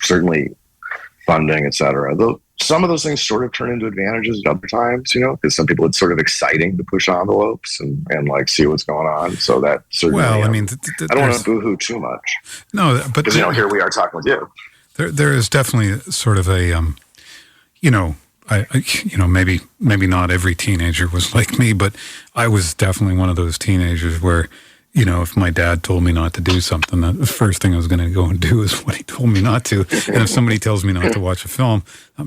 Speaker 2: certainly funding, et cetera. Though some of those things sort of turn into advantages at other times, because some people, it's sort of exciting to push envelopes and like see what's going on. So that certainly,
Speaker 1: well, I mean,
Speaker 2: I don't want to boohoo too much.
Speaker 1: No, but
Speaker 2: because, here we are talking with you.
Speaker 1: There is definitely sort of a, maybe not every teenager was like me, but I was definitely one of those teenagers where, if my dad told me not to do something, the first thing I was going to go and do is what he told me not to. And if somebody tells me not to watch a film, I'll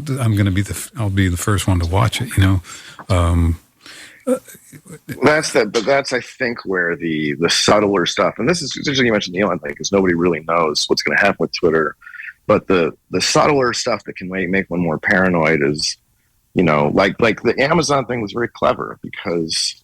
Speaker 1: be the first one to watch it.
Speaker 2: That's I think where the subtler stuff, and this is interesting you mentioned the Elon thing, because nobody really knows what's going to happen with Twitter. But the subtler stuff that can make one more paranoid is, like the Amazon thing was very clever, because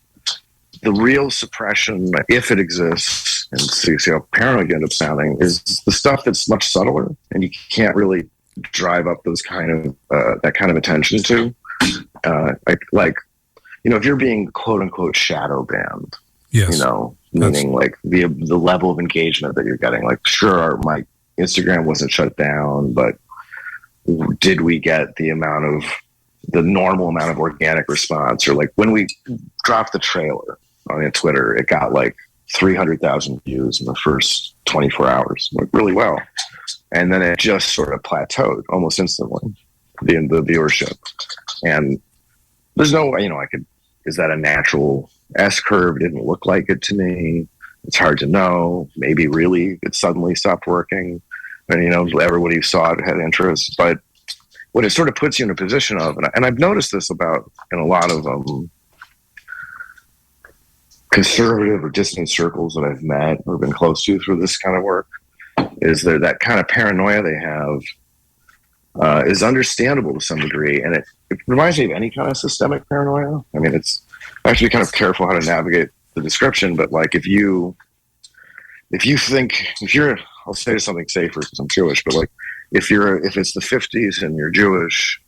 Speaker 2: the real suppression, if it exists, and see how paranoid you end up sounding, is the stuff that's much subtler, and you can't really drive up those kind of that kind of attention to. If you're being quote unquote shadow banned,
Speaker 1: yes,
Speaker 2: meaning like the level of engagement that you're getting. Like, sure, my Instagram wasn't shut down, but did we get the normal amount of organic response? Or like when we dropped the trailer on Twitter, it got like 300,000 views in the first 24 hours, like really well. And then it just sort of plateaued almost instantly, the viewership. And there's no way, is that a natural S curve? It didn't look like it to me. It's hard to know. Maybe really it suddenly stopped working, and everybody saw it, had interest. But what it sort of puts you in a position of, and I've noticed this about in a lot of conservative or distant circles that I've met or been close to through this kind of work, is there that kind of paranoia they have is understandable to some degree, and it reminds me of any kind of systemic paranoia. I mean, it's actually kind of careful how to navigate the description, but like if you're, I'll say something safer because I'm Jewish, but like if it's the 50s and you're Jewish,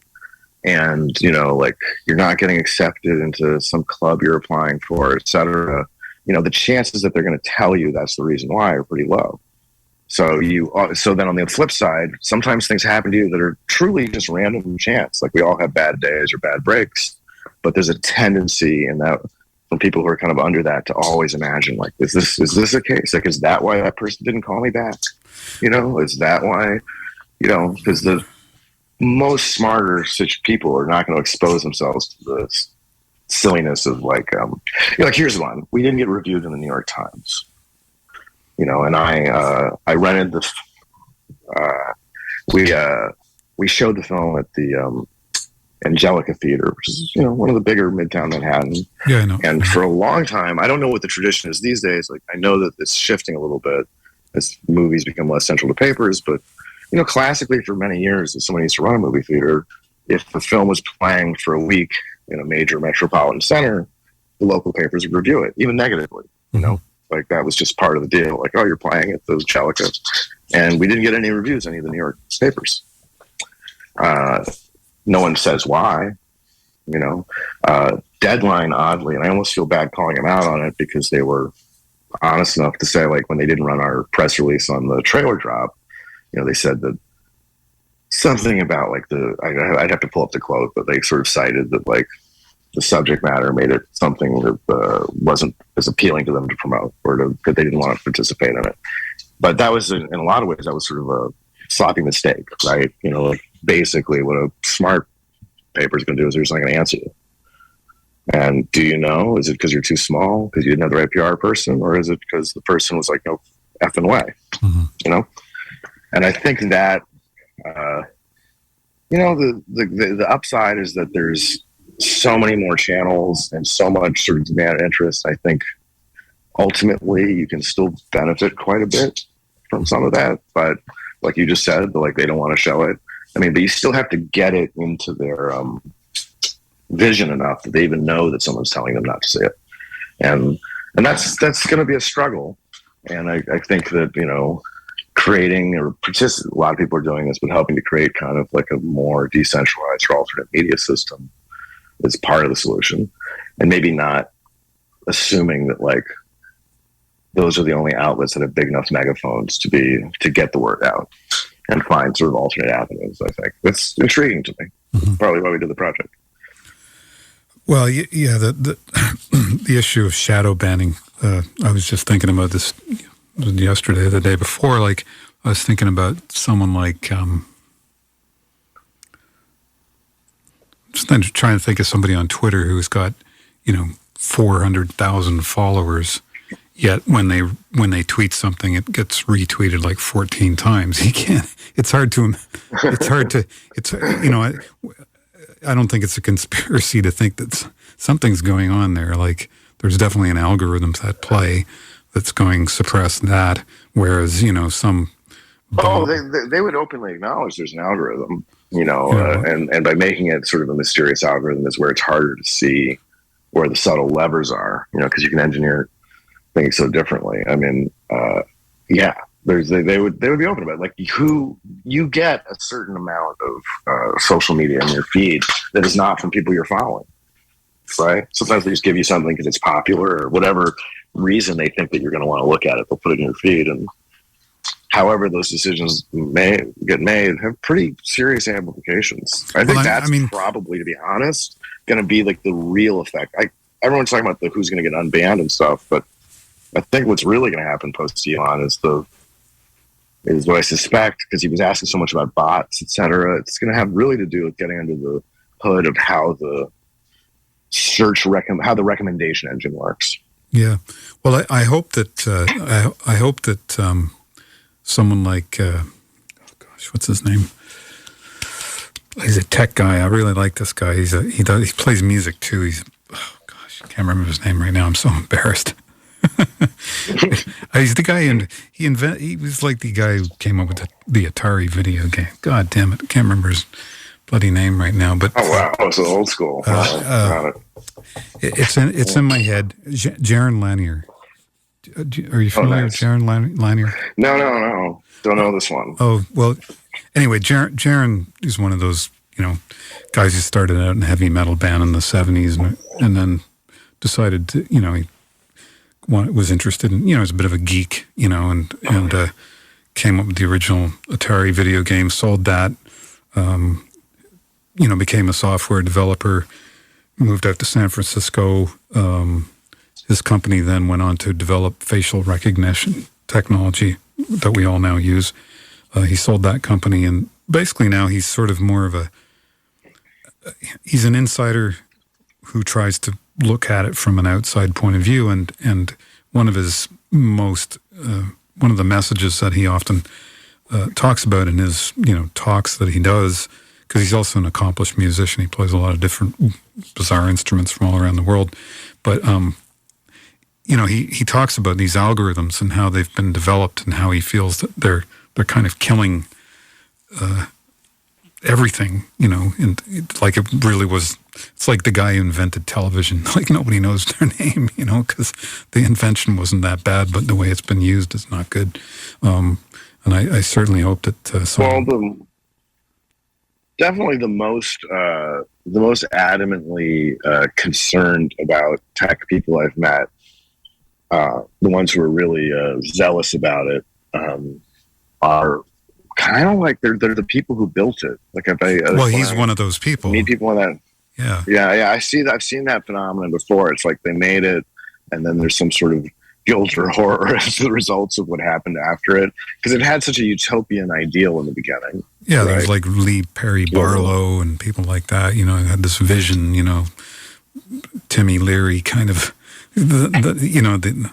Speaker 2: and like you're not getting accepted into some club you're applying for, etc., the chances that they're going to tell you that's the reason why are pretty low. So then on the flip side, sometimes things happen to you that are truly just random chance. Like we all have bad days or bad breaks, but there's a tendency in that from people who are kind of under that to always imagine like, is this a case? Like, is that why that person didn't call me back? Is that why? Because the most smarter people are not going to expose themselves to the silliness of like here's one. We didn't get reviewed in the New York Times. And I rented we showed the film at the Angelica Theater, which is one of the bigger Midtown Manhattan.
Speaker 1: Yeah, I know.
Speaker 2: And for a long time, I don't know what the tradition is these days. Like I know that it's shifting a little bit as movies become less central to papers, but classically for many years, as someone used to run a movie theater, if a film was playing for a week in a major metropolitan center, the local papers would review it, even negatively. Like that was just part of the deal. Like, oh, you're playing at the Angelica, and we didn't get any reviews in any of the New York papers. No one says why. Deadline, oddly, and I almost feel bad calling them out on it because they were honest enough to say, like, when they didn't run our press release on the trailer drop, they said that something about like I'd have to pull up the quote, but they sort of cited that like the subject matter made it something that wasn't as appealing to them to promote, or that they didn't want to participate in it. But that was, in a lot of ways, that was sort of a sloppy mistake, right? Like basically what a smart paper is going to do is they're just not going to answer you. And do you know, is it because you're too small, because you didn't have the right PR person, or is it because the person was like, no effing way, And I think that, the upside is that there's so many more channels and so much sort of demand and interest. I think ultimately you can still benefit quite a bit from some of that, but like you just said, like they don't want to show it. I mean, but you still have to get it into their vision enough that they even know that someone's telling them not to see it, and that's going to be a struggle. And I think that creating a lot of people are doing this, but helping to create kind of like a more decentralized or alternate media system is part of the solution, and maybe not assuming that like those are the only outlets that have big enough megaphones to get the word out and find sort of alternate avenues. I think that's intriguing to me. Probably why we did the project.
Speaker 1: Well, yeah, the issue of shadow banning. I was just thinking about this yesterday, the day before. Like, I was thinking about someone like. Just trying to think of somebody on Twitter who's got, 400,000 followers. Yet when they tweet something, it gets retweeted like 14 times. He can't. It's hard to. I don't think it's a conspiracy to think that something's going on there. Like there's definitely an algorithm at play that's going suppress that. Whereas some.
Speaker 2: They would openly acknowledge there's an algorithm. And by making it sort of a mysterious algorithm is where it's harder to see where the subtle levers are. Because you can engineer things so differently. I mean, they would be open about it. Like you get a certain amount of social media in your feed that is not from people you're following, right? Sometimes they just give you something because it's popular or whatever reason they think that you're going to want to look at it. They'll put it in your feed, and however those decisions may get made have pretty serious implications. I think that's probably, to be honest, going to be like the real effect. Everyone's talking about who's going to get unbanned and stuff, but I think what's really going to happen post Elon is what I suspect, because he was asking so much about bots, etc. It's going to have really to do with getting under the hood of how the how the recommendation engine works.
Speaker 1: Yeah. Well, I hope that I hope that someone like what's his name? He's a tech guy. I really like this guy. He plays music too. I can't remember his name right now. I'm so embarrassed. He's the guy, and he was like the guy who came up with the Atari video game. God damn it, I can't remember his bloody name right now. But
Speaker 2: it's old school.
Speaker 1: It's in my head. Jaron Lanier. Are you familiar with Jaron Lanier?
Speaker 2: No. Don't know this one.
Speaker 1: Oh, well, anyway, Jaron is one of those, guys who started out in a heavy metal band in the 70s and then decided to, he was interested in, was a bit of a geek, and came up with the original Atari video game, sold that, became a software developer, moved out to San Francisco. His company then went on to develop facial recognition technology that we all now use. He sold that company, and basically now he's sort of more of he's an insider who tries to look at it from an outside point of view, and one of his one of the messages that he often talks about in his talks that he does, because he's also an accomplished musician. He plays a lot of different bizarre instruments from all around the world, but he talks about these algorithms and how they've been developed and how he feels that they're kind of killing everything, and like it really was. It's like the guy who invented television. Like nobody knows their name, because the invention wasn't that bad, but the way it's been used is not good. And I certainly hope that
Speaker 2: definitely the most adamantly concerned about tech people I've met, the ones who are really zealous about it, are kind of like they're the people who built it. Like
Speaker 1: he's one of those people.
Speaker 2: Meet people in that. Yeah. I see that. I've seen that phenomenon before. It's like they made it, and then there's some sort of guilt or horror as the results of what happened after it, because it had such a utopian ideal in the beginning.
Speaker 1: Yeah, right? There's like Lee Perry Barlow and people like that. Had this vision. Timmy Leary kind of the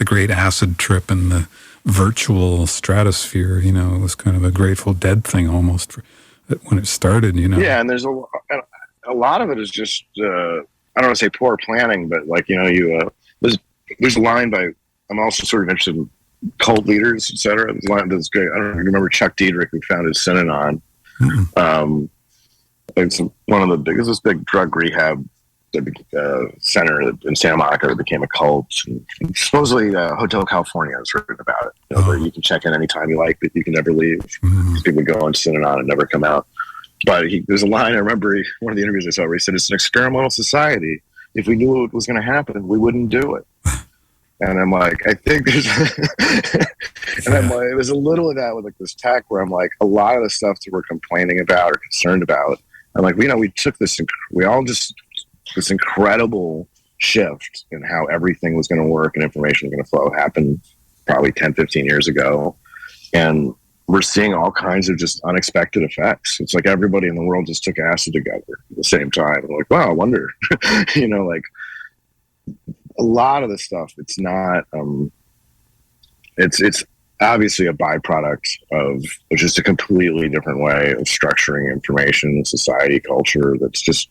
Speaker 1: great acid trip and the virtual stratosphere. It was kind of a Grateful Dead thing almost when it started.
Speaker 2: Yeah, and there's a lot of it is just I don't want to say poor planning, but like there's a line by, I'm also sort of interested in cult leaders, etc. There's a line that's great. I don't know if you remember Chuck Diedrich, who founded Synanon. It's one of the biggest, this big drug rehab center in Santa Monica that became a cult. And supposedly Hotel California has written about it, where you can check in anytime you like, but you can never leave. People go on Synanon and never come out. But there's a line, I remember one of the interviews I saw where he said, it's an experimental society. If we knew what was going to happen, we wouldn't do it. And I'm like, I think there's, I'm like, there's a little of that with like this tech where I'm like, a lot of the stuff that we're complaining about or concerned about, I'm like, we took this, this incredible shift in how everything was going to work and information was going to flow happened probably 10, 15 years ago. And we're seeing all kinds of just unexpected effects. It's like everybody in the world just took acid together at the same time. I'm like, wow, I wonder, like a lot of the stuff, it's not, it's obviously a byproduct of just a completely different way of structuring information, society, culture, that's just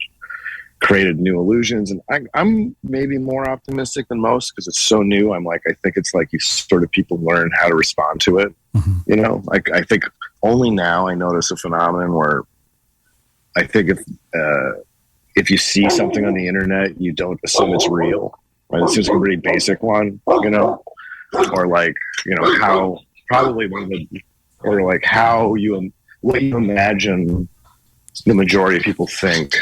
Speaker 2: created new illusions. And I'm maybe more optimistic than most because it's so new. I'm like, I think it's like you sort of people learn how to respond to it. Like I think only now I notice a phenomenon where I think if you see something on the internet, you don't assume it's real. Right? It seems like a pretty basic one, or like, how probably one of the, or like how what you imagine the majority of people think,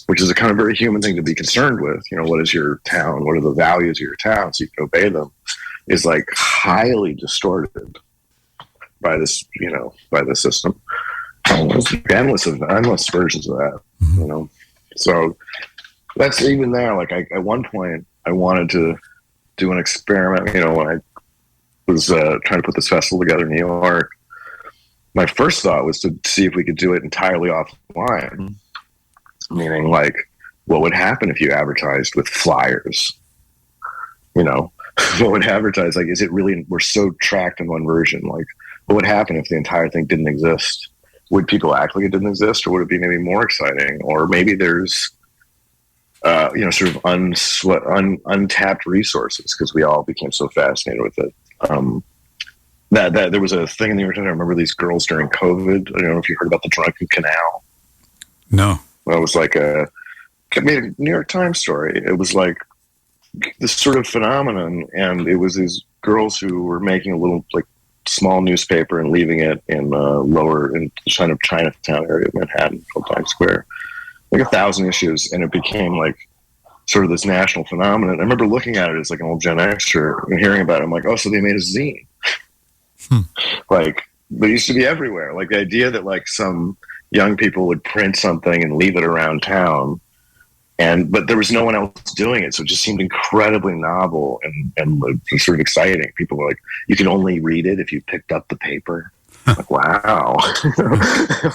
Speaker 2: which is a kind of very human thing to be concerned with. What is your town? What are the values of your town? So you can obey them, is like highly distorted by this, by the system. Endless versions of that, So that's even there. Like at one point I wanted to do an experiment, when I was trying to put this festival together in New York. My first thought was to see if we could do it entirely offline. Meaning, like, what would happen if you advertised with flyers? What would advertise? Like, is it really, we're so tracked in one version? Like, what would happen if the entire thing didn't exist? Would people act like it didn't exist? Or would it be maybe more exciting? Or maybe there's sort of untapped resources because we all became so fascinated with it. That there was a thing in the New York Times. I remember these girls during COVID. I don't know if you heard about the drunken canal.
Speaker 1: No.
Speaker 2: Well, it was like a New York Times story. It was like this sort of phenomenon, and it was these girls who were making a little like small newspaper and leaving it in in Chinatown area of Manhattan, called Times Square, like 1,000 issues, and it became like sort of this national phenomenon. I remember looking at it as like an old Gen Xer and hearing about it. I'm like, oh, so they made a zine. Like, they used to be everywhere. Like the idea that like some young people would print something and leave it around town, but there was no one else doing it, so it just seemed incredibly novel and sort of exciting. People were like, you can only read it if you picked up the paper. Like, wow.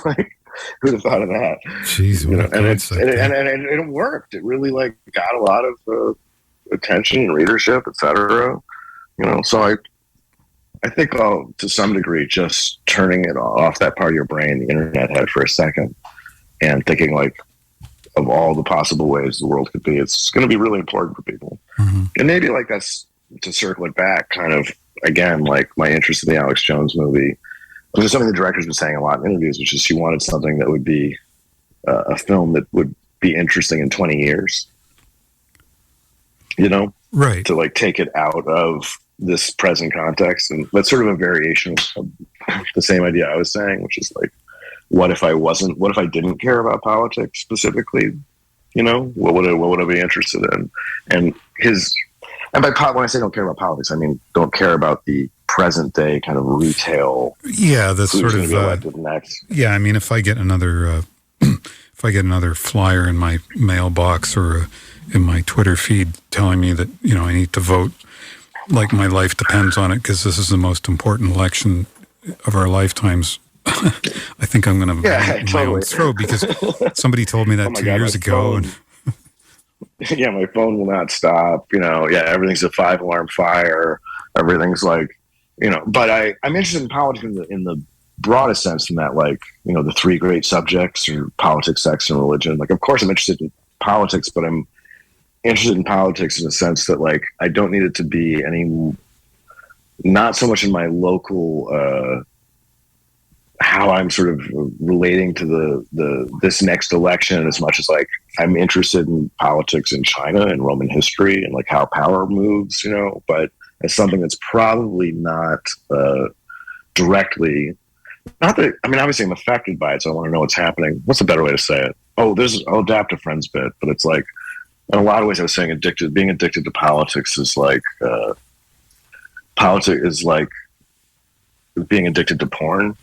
Speaker 2: Like, who'd have thought of that?
Speaker 1: Jeez,
Speaker 2: and it worked. It really like got a lot of attention and readership, etc. So I think to some degree, just turning it off that part of your brain the internet had for a second, and thinking like of all the possible ways the world could be, it's going to be really important for people. Mm-hmm. And maybe like that's to circle it back, kind of again, like my interest in the Alex Jones movie. Which is something the director's been saying a lot in interviews, which is she wanted something that would be a film that would be interesting in 20 years.
Speaker 1: Right.
Speaker 2: To like take it out of this present context. And that's sort of a variation of the same idea I was saying, which is like, what if I didn't care about politics specifically? What would I be interested in? And when I say don't care about politics, I mean, don't care about the present day kind of retail.
Speaker 1: Yeah, that's sort of.
Speaker 2: Next.
Speaker 1: Yeah, I mean, if I get another flyer in my mailbox or in my Twitter feed telling me that I need to vote, like my life depends on it because this is the most important election of our lifetimes, I think I'm going to totally. My own throat because somebody told me that 2 years ago. And
Speaker 2: yeah, my phone will not stop. Everything's a 5-alarm fire. Everything's like, But I'm interested in politics in the broadest sense, in that, like, the 3 great subjects are politics, sex, and religion. Like, of course, I'm interested in politics, but I'm interested in politics in the sense that, like, I don't need it to be not so much in my local. How I'm sort of relating to this next election, as much as like I'm interested in politics in China and Roman history and like how power moves, but as something that's probably not directly, not that, I mean, obviously I'm affected by it, so I want to know what's happening. What's a better way to say it? I'll adapt a friend's bit, but it's like, in a lot of ways I was saying being addicted to politics is like, politics is like being addicted to porn.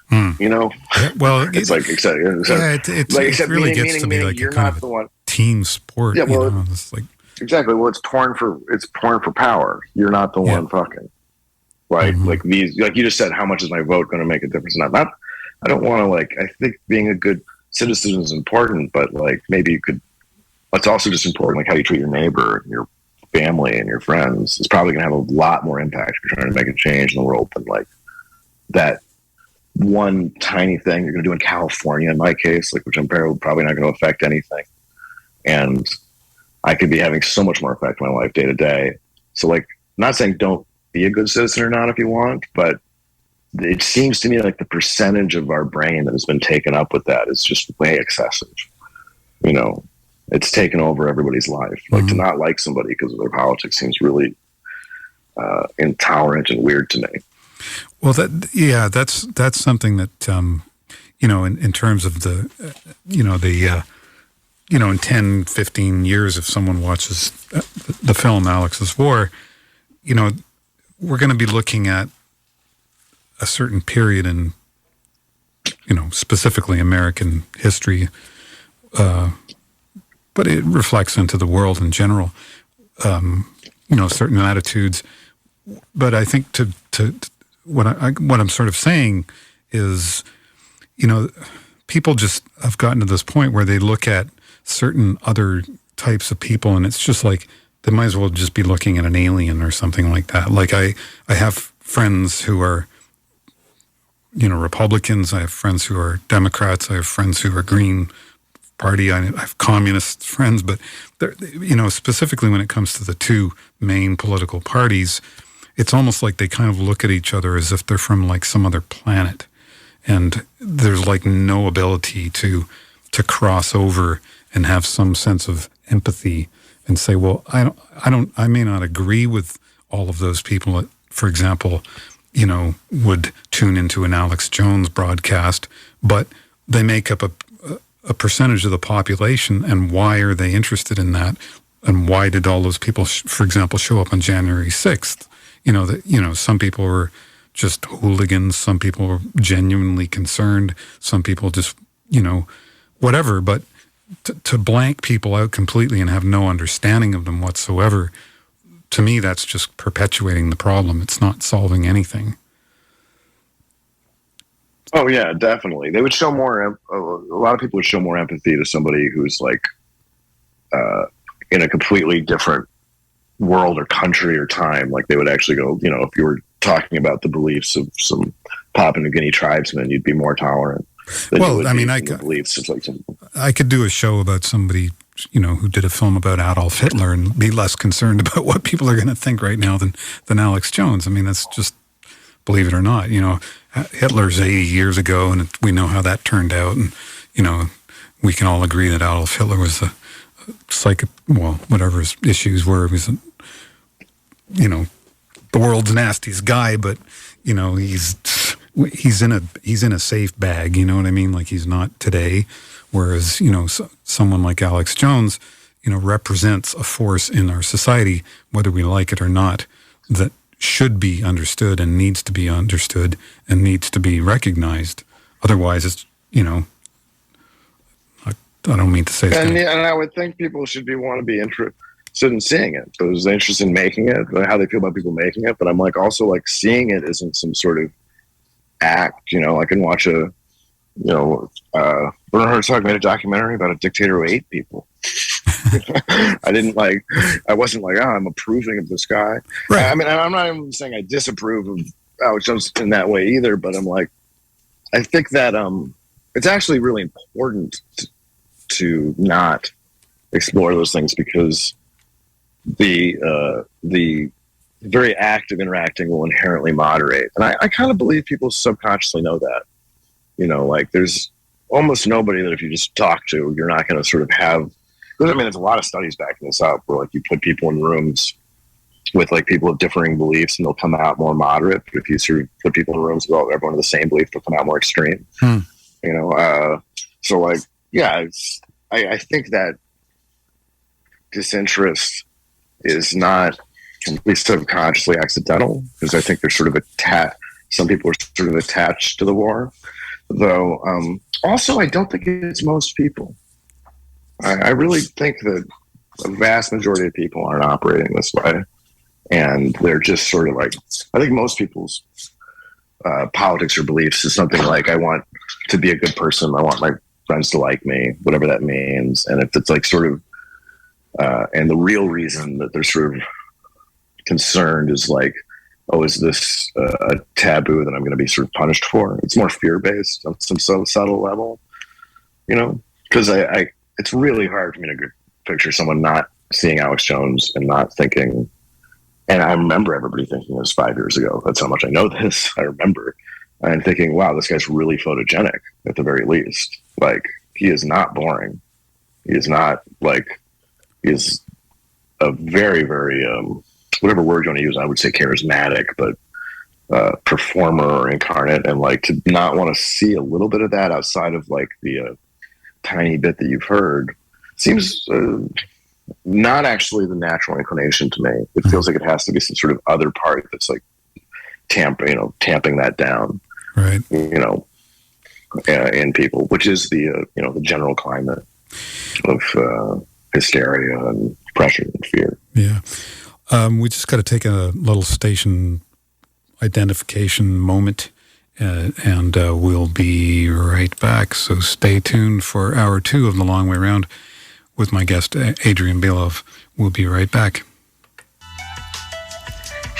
Speaker 1: Yeah, well,
Speaker 2: it's like except
Speaker 1: it really gets to be like
Speaker 2: you're
Speaker 1: kind
Speaker 2: not
Speaker 1: of
Speaker 2: the one.
Speaker 1: Team sport.
Speaker 2: Yeah, well,
Speaker 1: it's like
Speaker 2: exactly. Well, it's porn for power. You're not the one fucking. Right, like these, like you just said, how much is my vote going to make a difference? Not. I don't want to like. I think being a good citizen is important, but like maybe you could. It's also just important, like how you treat your neighbor, your family, and your friends. It's probably going to have a lot more impact if you're trying to make a change in the world than like that. One tiny thing you're going to do in California, in my case, like, which I'm probably not going to affect anything. And I could be having so much more effect on my life day to day. So, like, I'm not saying don't be a good citizen or not if you want, but it seems to me like the percentage of our brain that has been taken up with that is just way excessive. It's taken over everybody's life. Like, to not like somebody because of their politics seems really intolerant and weird to me.
Speaker 1: Well, that's something that in terms of in 10, 15 years, if someone watches the film Alex's War, we're going to be looking at a certain period in, specifically American history, but it reflects into the world in general, certain attitudes. But I think to what I'm sort of saying is, people just have gotten to this point where they look at certain other types of people, and it's just like they might as well just be looking at an alien or something like that. Like I have friends who are, Republicans. I have friends who are Democrats. I have friends who are Green Party. I have communist friends, but specifically when it comes to the two main political parties, it's almost like they kind of look at each other as if they're from like some other planet. And there's like no ability to cross over and have some sense of empathy and say, well, I may not agree with all of those people that, for example, would tune into an Alex Jones broadcast, but they make up a percentage of the population, and why are they interested in that? And why did all those people, for example, show up on January 6th? Some people were just hooligans, some people were genuinely concerned, some people just, whatever. But to blank people out completely and have no understanding of them whatsoever, to me, that's just perpetuating the problem. It's not solving anything.
Speaker 2: Oh yeah, definitely. They would show more. A lot of people would show more empathy to somebody who's like in a completely different world or country or time. Like they would actually go, if you were talking about the beliefs of some Papua New Guinea tribesmen, you'd be more tolerant.
Speaker 1: Well, I mean, I could do a show about somebody, who did a film about Adolf Hitler and be less concerned about what people are going to think right now than Alex Jones. I mean, that's just, believe it or not, Hitler's 80 years ago, and we know how that turned out. And, we can all agree that Adolf Hitler was a whatever his issues were, he was, the world's nastiest guy, but, he's in a safe bag, you know what I mean? Like he's not today. Whereas, someone like Alex Jones, represents a force in our society, whether we like it or not, that should be understood and needs to be understood and needs to be recognized. Otherwise, it's, I don't mean to say it's
Speaker 2: and I would think people should want to be interested in seeing it. There's interest in making it, how they feel about people making it. But I'm like, also like seeing it isn't some sort of act, I can watch Werner Herzog made a documentary about a dictator who ate people. I wasn't like, I'm approving of this guy. Right. I mean, I'm not even saying I disapprove of Alex Jones in that way either, but I'm like, I think that it's actually really important to not explore those things, because the very act of interacting will inherently moderate. And I kind of believe people subconsciously know that. Like there's almost nobody that if you just talk to, you're not going to sort of have, because I mean, there's a lot of studies backing this up where like you put people in rooms with like people of differing beliefs and they'll come out more moderate. But if you sort of put people in rooms with everyone of the same belief, they'll come out more extreme. So like, yeah, I think that disinterest is not completely subconsciously accidental, because I think they're sort of some people are sort of attached to the war. Though, also, I don't think it's most people. I really think that a vast majority of people aren't operating this way. And they're just sort of like, I think most people's politics or beliefs is something like, I want to be a good person. I want my friends to like me, whatever that means. And if it's like sort of, and the real reason that they're sort of concerned is like, oh, is this a taboo that I'm going to be sort of punished for? It's more fear-based on some so subtle level, because it's really hard for me to picture someone not seeing Alex Jones and not thinking, and I remember everybody thinking this 5 years ago. That's how much I know this. I remember. And thinking, wow, this guy's really photogenic at the very least. Like, he is not boring. He is not he is a very, very, whatever word you want to use, I would say charismatic, but performer or incarnate, and like to not want to see a little bit of that outside of like the tiny bit that you've heard seems not actually the natural inclination to me. It feels like it has to be some sort of other part that's like tamping that down,
Speaker 1: right?
Speaker 2: In people, which is the the general climate of hysteria and pressure and fear.
Speaker 1: Yeah. We just got to take a little station identification moment, and we'll be right back. So stay tuned for hour 2 of The Long Way Round with my guest, Hadrian Belove. We'll be right back.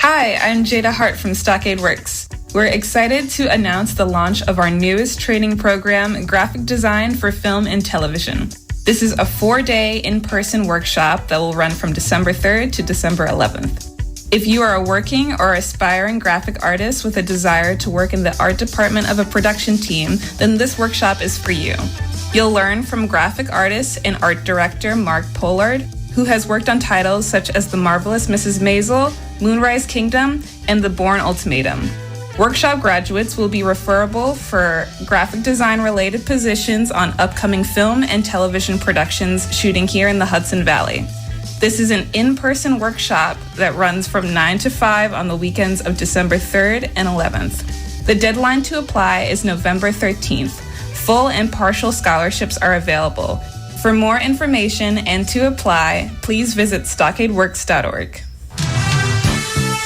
Speaker 13: Hi, I'm Jada Hart from Stockade Works. We're excited to announce the launch of our newest training program, Graphic Design for Film and Television. This is a 4-day in-person workshop that will run from December 3rd to December 11th. If you are a working or aspiring graphic artist with a desire to work in the art department of a production team, then this workshop is for you. You'll learn from graphic artist and art director Mark Pollard, who has worked on titles such as The Marvelous Mrs. Maisel, Moonrise Kingdom, and The Bourne Ultimatum. Workshop graduates will be referable for graphic design-related positions on upcoming film and television productions shooting here in the Hudson Valley. This is an in-person workshop that runs from 9 to 5 on the weekends of December 3rd and 11th. The deadline to apply is November 13th. Full and partial scholarships are available. For more information and to apply, please visit stockadeworks.org.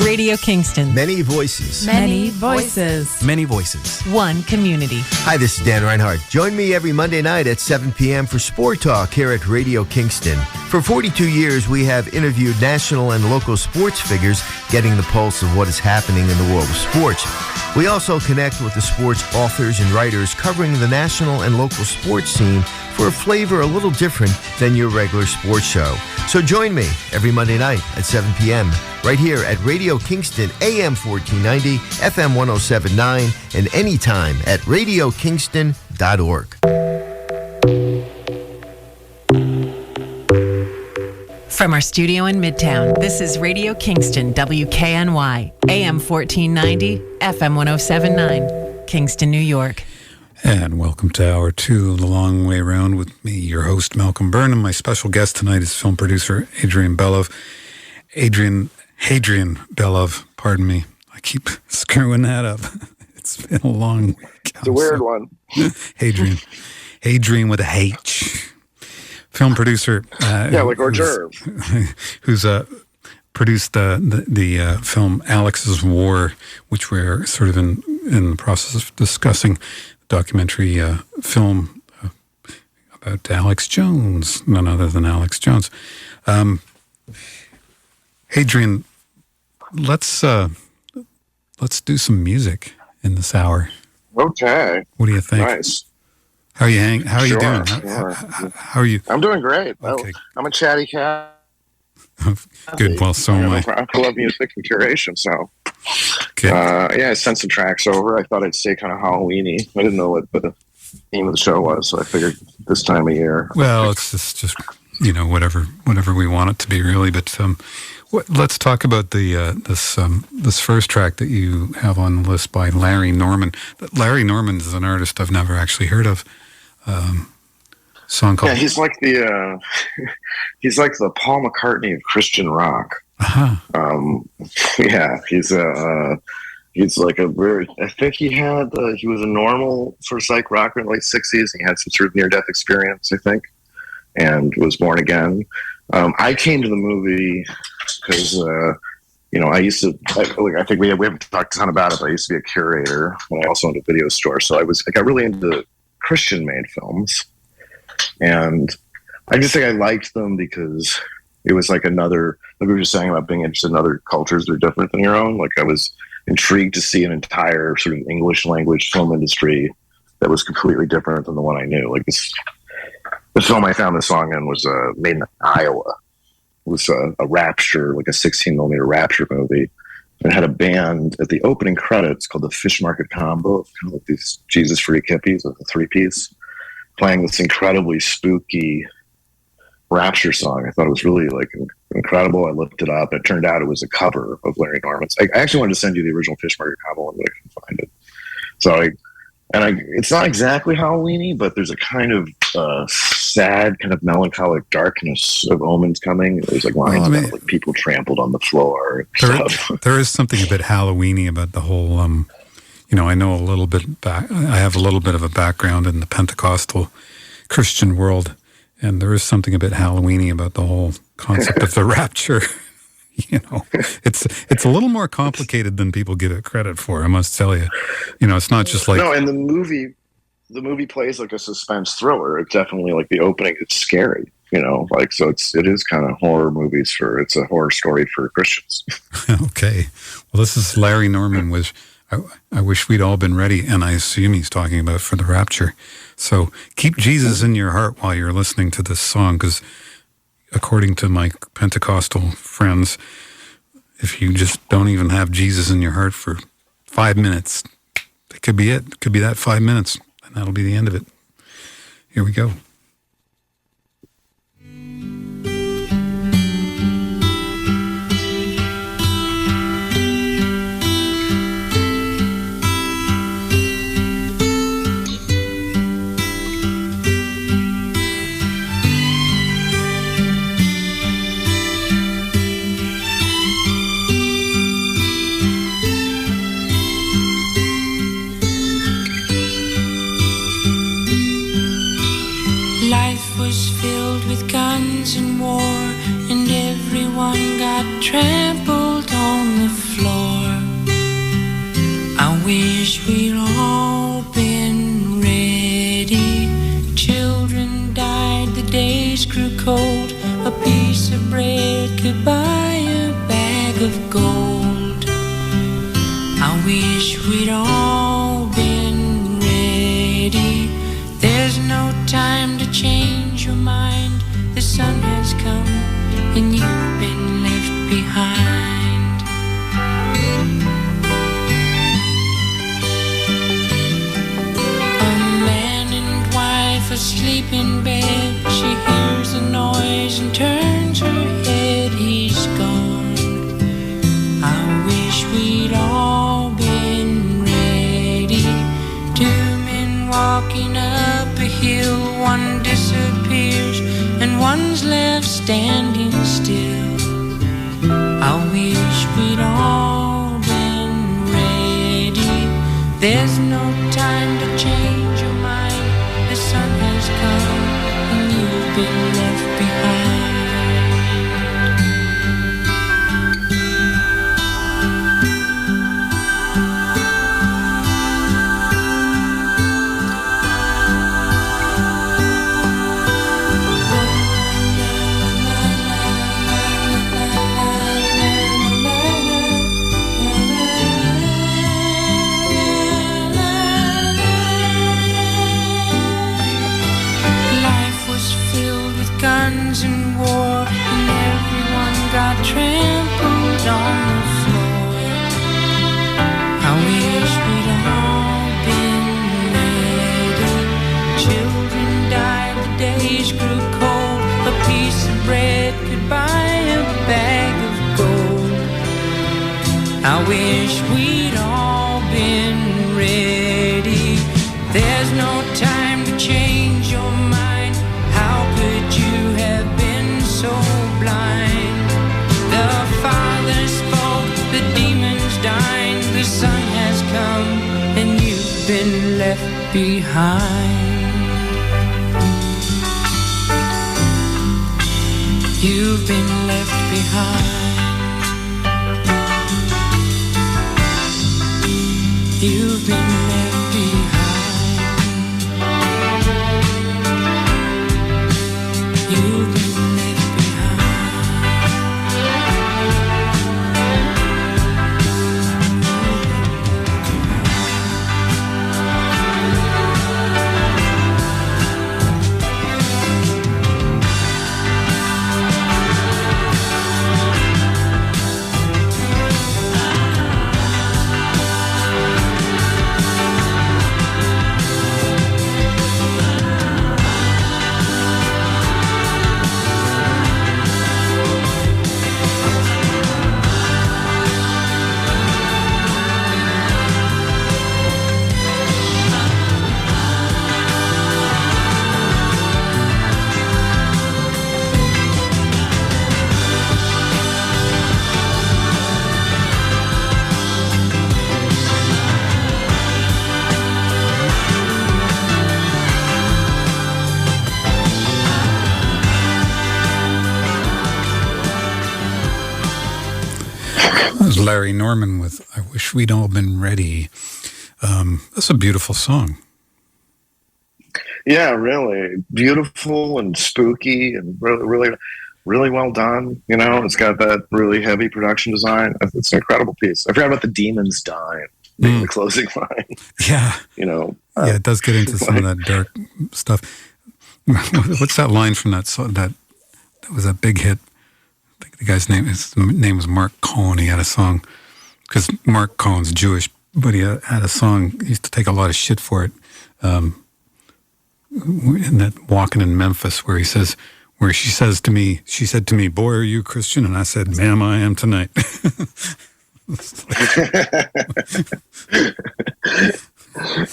Speaker 14: Radio Kingston.
Speaker 15: Many voices.
Speaker 14: Many voices.
Speaker 15: Many voices.
Speaker 14: One community.
Speaker 15: Hi, this is Dan Reinhardt. Join me every Monday night at 7 p.m. for Sport Talk here at Radio Kingston. For 42 years, we have interviewed national and local sports figures, getting the pulse of what is happening in the world of sports. We also connect with the sports authors and writers covering the national and local sports scene for a flavor a little different than your regular sports show. So join me every Monday night at 7 p.m. right here at Radio Kingston, AM 1490, FM 1079, and anytime at radiokingston.org.
Speaker 14: From our studio in Midtown, this is Radio Kingston, WKNY, AM 1490, FM 1079, Kingston, New York.
Speaker 1: And welcome to Hour 2 of The Long Way Round with me, your host, Malcolm Burnham. My special guest tonight is film producer Hadrian Belove. Hadrian Belove, pardon me. I keep screwing that up. It's been a long week.
Speaker 2: It's a weird one.
Speaker 1: Hadrian with a H. Film producer.
Speaker 2: Like hors d'oeuvre.
Speaker 1: Who's produced the film Alex's War, which we're sort of in the process of discussing. Documentary film about Alex Jones, none other than Alex Jones. Hadrian, let's do some music in this hour.
Speaker 2: Okay.
Speaker 1: What do you think?
Speaker 2: Nice.
Speaker 1: How are you you doing?
Speaker 2: Sure.
Speaker 1: How are you?
Speaker 2: I'm doing great.
Speaker 1: Okay.
Speaker 2: I'm a chatty cat.
Speaker 1: Good. Well, so am I.
Speaker 2: I love music and curation, so.
Speaker 1: Okay.
Speaker 2: I sent some tracks over. I thought I'd stay kind of Halloween-y. I didn't know what the theme of the show was, so I figured this time of year.
Speaker 1: Well, it's just whatever we want it to be, really. But let's talk about this first track that you have on the list by Larry Norman. Larry Norman is an artist I've never actually heard of. Song called.
Speaker 2: Yeah, he's like the Paul McCartney of Christian rock.
Speaker 1: Uh-huh.
Speaker 2: He's like a very. I think he was a normal for psych rocker in the late '60s. He had some sort of near-death experience, I think, and was born again. I came to the movie because I used to. I think we haven't talked a ton about it, but I used to be a curator when I also owned a video store. So I got really into Christian-made films, and I just think I liked them because it was like another. Like we were just saying about being interested in other cultures that are different than your own. Like I was intrigued to see an entire sort of English language film industry that was completely different than the one I knew. Like the film I found this song in was made in Iowa. It was a Rapture, like a 16mm Rapture movie. It had a band at the opening credits called the Fish Market Combo, kind of like these Jesus Freak hippies with a 3-piece, playing this incredibly spooky Rapture song. I thought it was really like incredible. I looked it up. It turned out it was a cover of Larry Norman's. I actually wanted to send you the original Fish Market Combo, but I couldn't find it. So it's not exactly Halloween-y, but there's a kind of sad, kind of melancholic darkness of omens coming. There's like lines about like people trampled on the floor and stuff.
Speaker 1: There is something a bit Halloween-y about the whole. I know a little bit. I have a little bit of a background in the Pentecostal Christian world, and there is something a bit Halloween-y about the whole concept of the rapture. It's a little more complicated than people give it credit for, I must tell you. It's not just like...
Speaker 2: No, and the movie plays like a suspense thriller. It's definitely like the opening, it's scary, so it is kind of horror movies it's a horror story for Christians.
Speaker 1: Okay. Well, this is Larry Norman with I wish we'd all been ready, and I assume he's talking about for the rapture. So keep Jesus in your heart while you're listening to this song, because according to my Pentecostal friends, if you just don't even have Jesus in your heart for 5 minutes, it could be it. It could be that 5 minutes, and that'll be the end of it. Here we go.
Speaker 16: And war, and everyone got trampled on the floor. I wish we'd all been ready. Children died, the days grew cold. A piece of bread could buy a bag of gold. I wish we'd all been ready. There's no time to change your mind. The sun has come and you've been left behind. A man and wife asleep in bed. She hears a noise and turns her head. He's gone. I wish we'd all been ready. Two men walking up a hill. One disappears and one's left standing still. I wish we'd all been ready. There's no time to change your mind. The sun has come and you've been left behind. Guns and war, and everyone got trampled on the floor. I wish we'd all been ready. Children died, the days grew cold. A piece of bread could buy a bag of gold. I wish we'd all been ready. There's no time to change your mind. How could you have been so blind? The Father spoke, the demons died. The sun has come and you've been left behind. You've been left behind. You've been left behind. You've been left behind.
Speaker 1: Larry Norman with I Wish We'd All Been Ready. That's a beautiful song.
Speaker 2: Yeah, really beautiful and spooky and really well done. You know, it's got that really heavy production design. It's an incredible piece. I forgot about the demons dying. the closing line.
Speaker 1: Yeah. Yeah, it does get into some of that dark stuff. What's that line from that song? That was a big hit. I think the guy's name was Mark Cohn. He had a song, because Mark Cohn's Jewish, but he had a song. He used to take a lot of shit for it. In that Walking in Memphis, where she said to me, "Boy, are you Christian?" And I said, "Ma'am, I am tonight."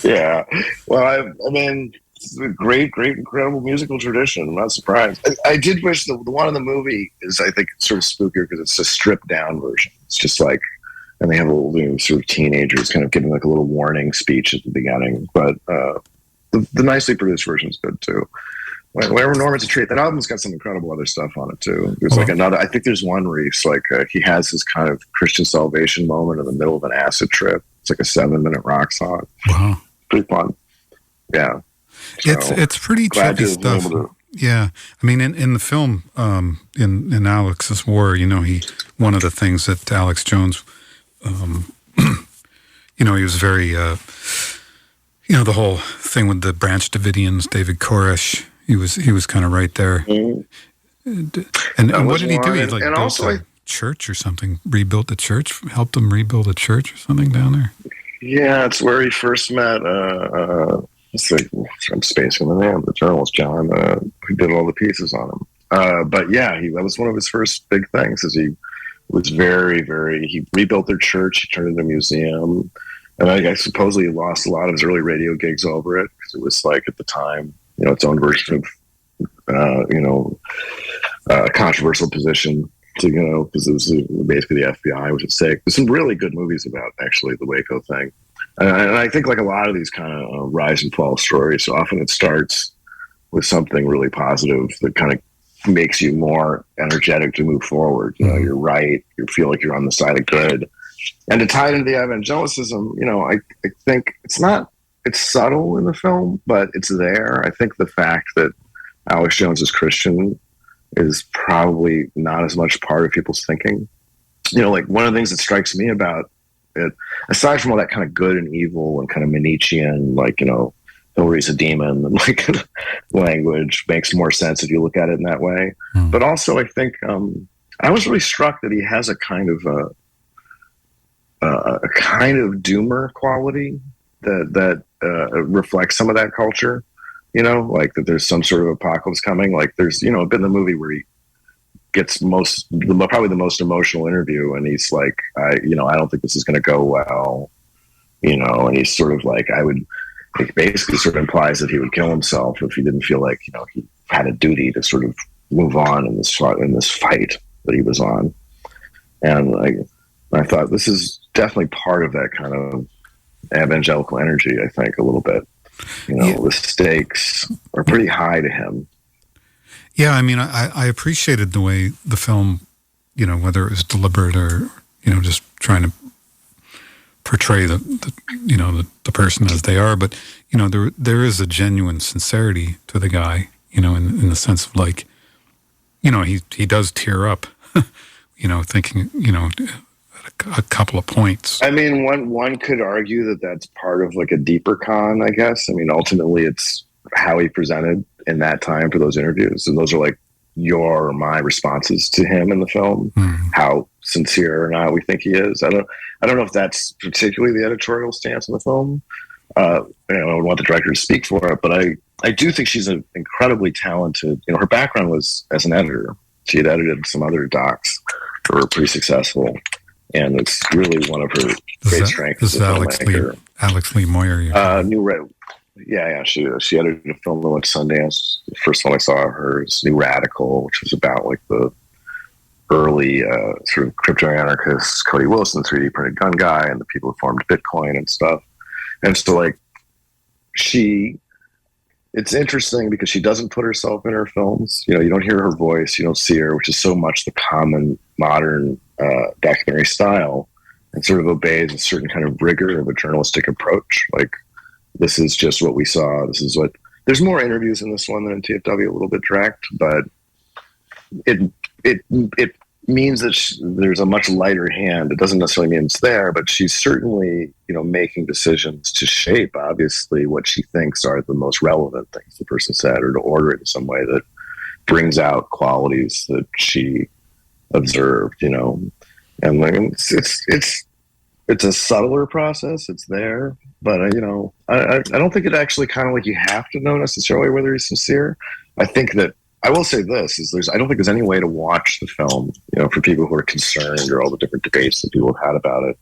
Speaker 2: Yeah. Well, I mean, it's a great, incredible musical tradition. I'm not surprised. I did wish the one in the movie is, I think, sort of spookier because it's a stripped down version. It's just like, and they have a little sort of teenagers kind of giving like a little warning speech at the beginning. But the nicely produced version is good too. Whenever Norman's a treat, that album's got some incredible other stuff on it too. There's like another, I think there's one where he's like, he has his kind of Christian salvation moment in the middle of an acid trip. It's like a 7-minute rock song.
Speaker 1: Wow.
Speaker 2: Pretty fun. Yeah. So,
Speaker 1: it's pretty trippy stuff. Yeah. I mean, in the film, in Alex's War, one of the things that Alex Jones, he was very, the whole thing with the Branch Davidians, David Koresh, he was kind of right there.
Speaker 2: Mm-hmm.
Speaker 1: And what did he do? He built a church or something, rebuilt the church, helped him rebuild a church or something down there.
Speaker 2: Yeah, it's where he first met, I'm spacing the name, the journalist, John, who did all the pieces on him. But yeah, that was one of his first big things, is he was he rebuilt their church, he turned it into a museum. And I supposedly he lost a lot of his early radio gigs over it, because it was like, at the time, its own version of, a controversial position to, because it was basically the FBI was at stake. There's some really good movies about, actually, the Waco thing. And I think like a lot of these kind of rise and fall stories, so often it starts with something really positive that kind of makes you more energetic to move forward. You're right. You feel like you're on the side of good. And to tie it into the evangelicism, I think it's subtle in the film, but it's there. I think the fact that Alex Jones is Christian is probably not as much part of people's thinking. Like one of the things that strikes me about it, aside from all that kind of good and evil and kind of Manichean, like, Hillary's a demon and like language makes more sense if you look at it in that way. But also I think I was really struck that he has a kind of doomer quality that reflects some of that culture, like that there's some sort of apocalypse coming. Like there's, a bit in the movie where he gets probably the most emotional interview, and he's like, I don't think this is going to go well, and he's sort of like, it basically sort of implies that he would kill himself if he didn't feel like, he had a duty to sort of move on in this fight that he was on. And I thought this is definitely part of that kind of evangelical energy, I think, a little bit. The stakes are pretty high to him.
Speaker 1: Yeah, I mean, I appreciated the way the film, whether it was deliberate or, just trying to portray the person as they are. But, there is a genuine sincerity to the guy, in the sense of like, he does tear up, thinking, a couple of points.
Speaker 2: I mean, one could argue that that's part of like a deeper con, I guess. I mean, ultimately it's how he presented in that time for those interviews. And those are like your or my responses to him in the film, how sincere or not we think he is. I don't know if that's particularly the editorial stance in the film. I don't want the director to speak for it, but I do think she's an incredibly talented, her background was as an editor. She had edited some other docs that were pretty successful. And it's really one of her great strengths.
Speaker 1: This is Alex Lee Moyer.
Speaker 2: Yeah. She edited a film that went to Sundance. The first one I saw of hers, New Radical, which was about like the early sort of crypto-anarchist Cody Wilson, 3D printed gun guy, and the people who formed Bitcoin and stuff. And so like it's interesting because she doesn't put herself in her films. You don't hear her voice, you don't see her, which is so much the common modern documentary style, and sort of obeys a certain kind of rigor of a journalistic approach. Like, this is just what we saw. This is what. There's more interviews in this one than in TFW, a little bit direct, but it means that there's a much lighter hand. It doesn't necessarily mean it's there, but she's certainly, making decisions to shape, obviously, what she thinks are the most relevant things the person said, or to order it in some way that brings out qualities that she observed, and like, it's a subtler process. It's there, but I don't think it actually kind of like you have to know necessarily whether he's sincere. I think that I will say this is I don't think there's any way to watch the film, for people who are concerned or all the different debates that people have had about it.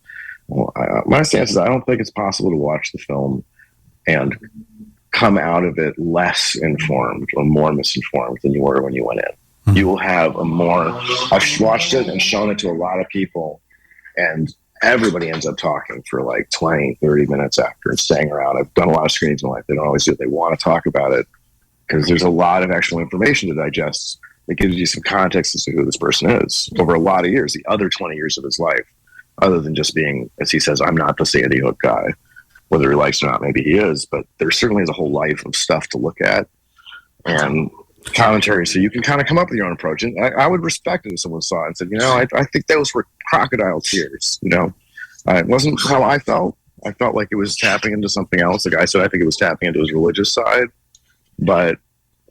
Speaker 2: Well, my stance is I don't think it's possible to watch the film and come out of it less informed or more misinformed than you were when you went in. You will have I've watched it and shown it to a lot of people, and everybody ends up talking for like 20, 30 minutes after and staying around. I've done a lot of screenings in life. They don't always do it. They want to talk about it because there's a lot of actual information to digest that gives you some context as to who this person is over a lot of years, the other 20 years of his life, other than just being, as he says, I'm not the Sandy Hook guy. Whether he likes it or not, maybe he is, but there certainly is a whole life of stuff to look at and commentary. So you can kind of come up with your own approach. And I would respect it if someone saw it and said, I think those were crocodile tears. It wasn't how I felt. I felt like it was tapping into something else. The guy said, I think it was tapping into his religious side. But,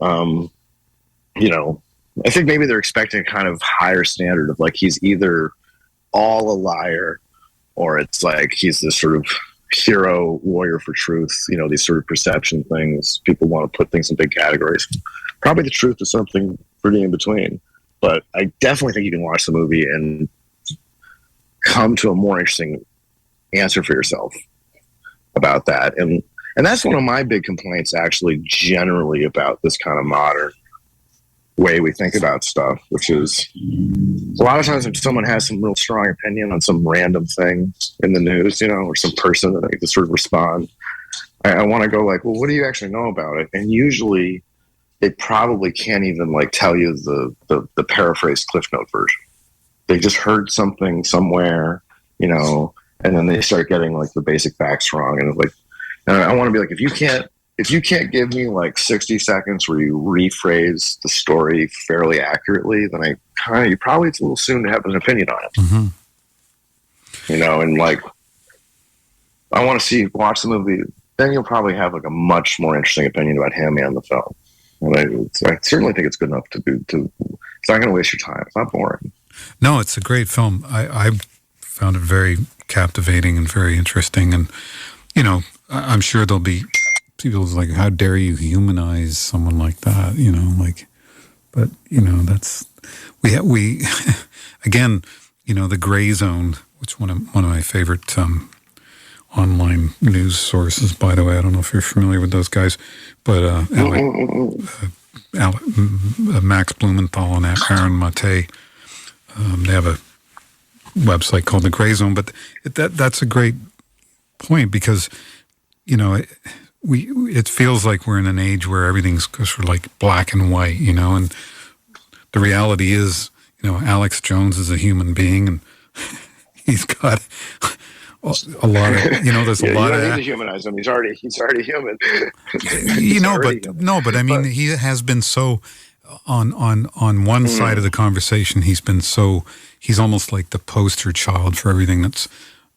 Speaker 2: I think maybe they're expecting a kind of higher standard of like he's either all a liar or it's like he's this sort of hero warrior for truth, these sort of perception things. People want to put things in big categories. Probably the truth is something pretty in between. But I definitely think you can watch the movie and come to a more interesting answer for yourself about that. And that's one of my big complaints actually generally about this kind of modern way we think about stuff, which is a lot of times if someone has some real strong opinion on some random thing in the news, or some person that they just sort of respond, I want to go like, well, what do you actually know about it? And usually they probably can't even like tell you the paraphrased Cliff Note version. They just heard something somewhere, and then they start getting like the basic facts wrong. And it's like, and I want to be like, if you can't give me like 60 seconds where you rephrase the story fairly accurately, then probably it's a little soon to have an opinion on it. Mm-hmm. And like, I want to watch the movie, then you'll probably have like a much more interesting opinion about him and the film. And I certainly think it's good enough to it's not going to waste your time. It's not boring.
Speaker 1: No, it's a great film. I found it very captivating and very interesting. And, I'm sure there'll be people like, how dare you humanize someone like that, but that's, we again, the Gray Zone, which one of my favorite online news sources, by the way. I don't know if you're familiar with those guys, but Max Blumenthal and Aaron Mate, they have a website called the Gray Zone. But that's a great point because, it feels like we're in an age where everything's sort of like black and white, and the reality is, Alex Jones is a human being and he's got a lot of, there's a lot of.
Speaker 2: You don't need to humanize him. He's already human.
Speaker 1: But I mean, he has been so on one side of the conversation. He's almost like the poster child for everything that's,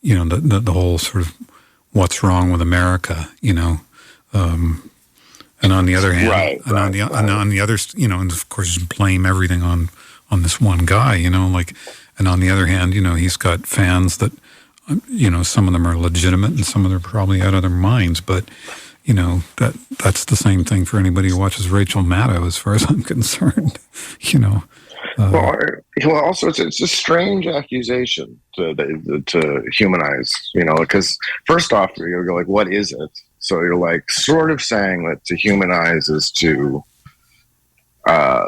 Speaker 1: the whole sort of what's wrong with America, and on the other hand, on the other, and of course, just blame everything on this one guy, and on the other hand, he's got fans that, some of them are legitimate and some of them are probably out of their minds, but, that's the same thing for anybody who watches Rachel Maddow, as far as I'm concerned,
Speaker 2: Well, also it's a strange accusation to humanize, because first off, you go like, what is it? So you're like sort of saying that to humanize is to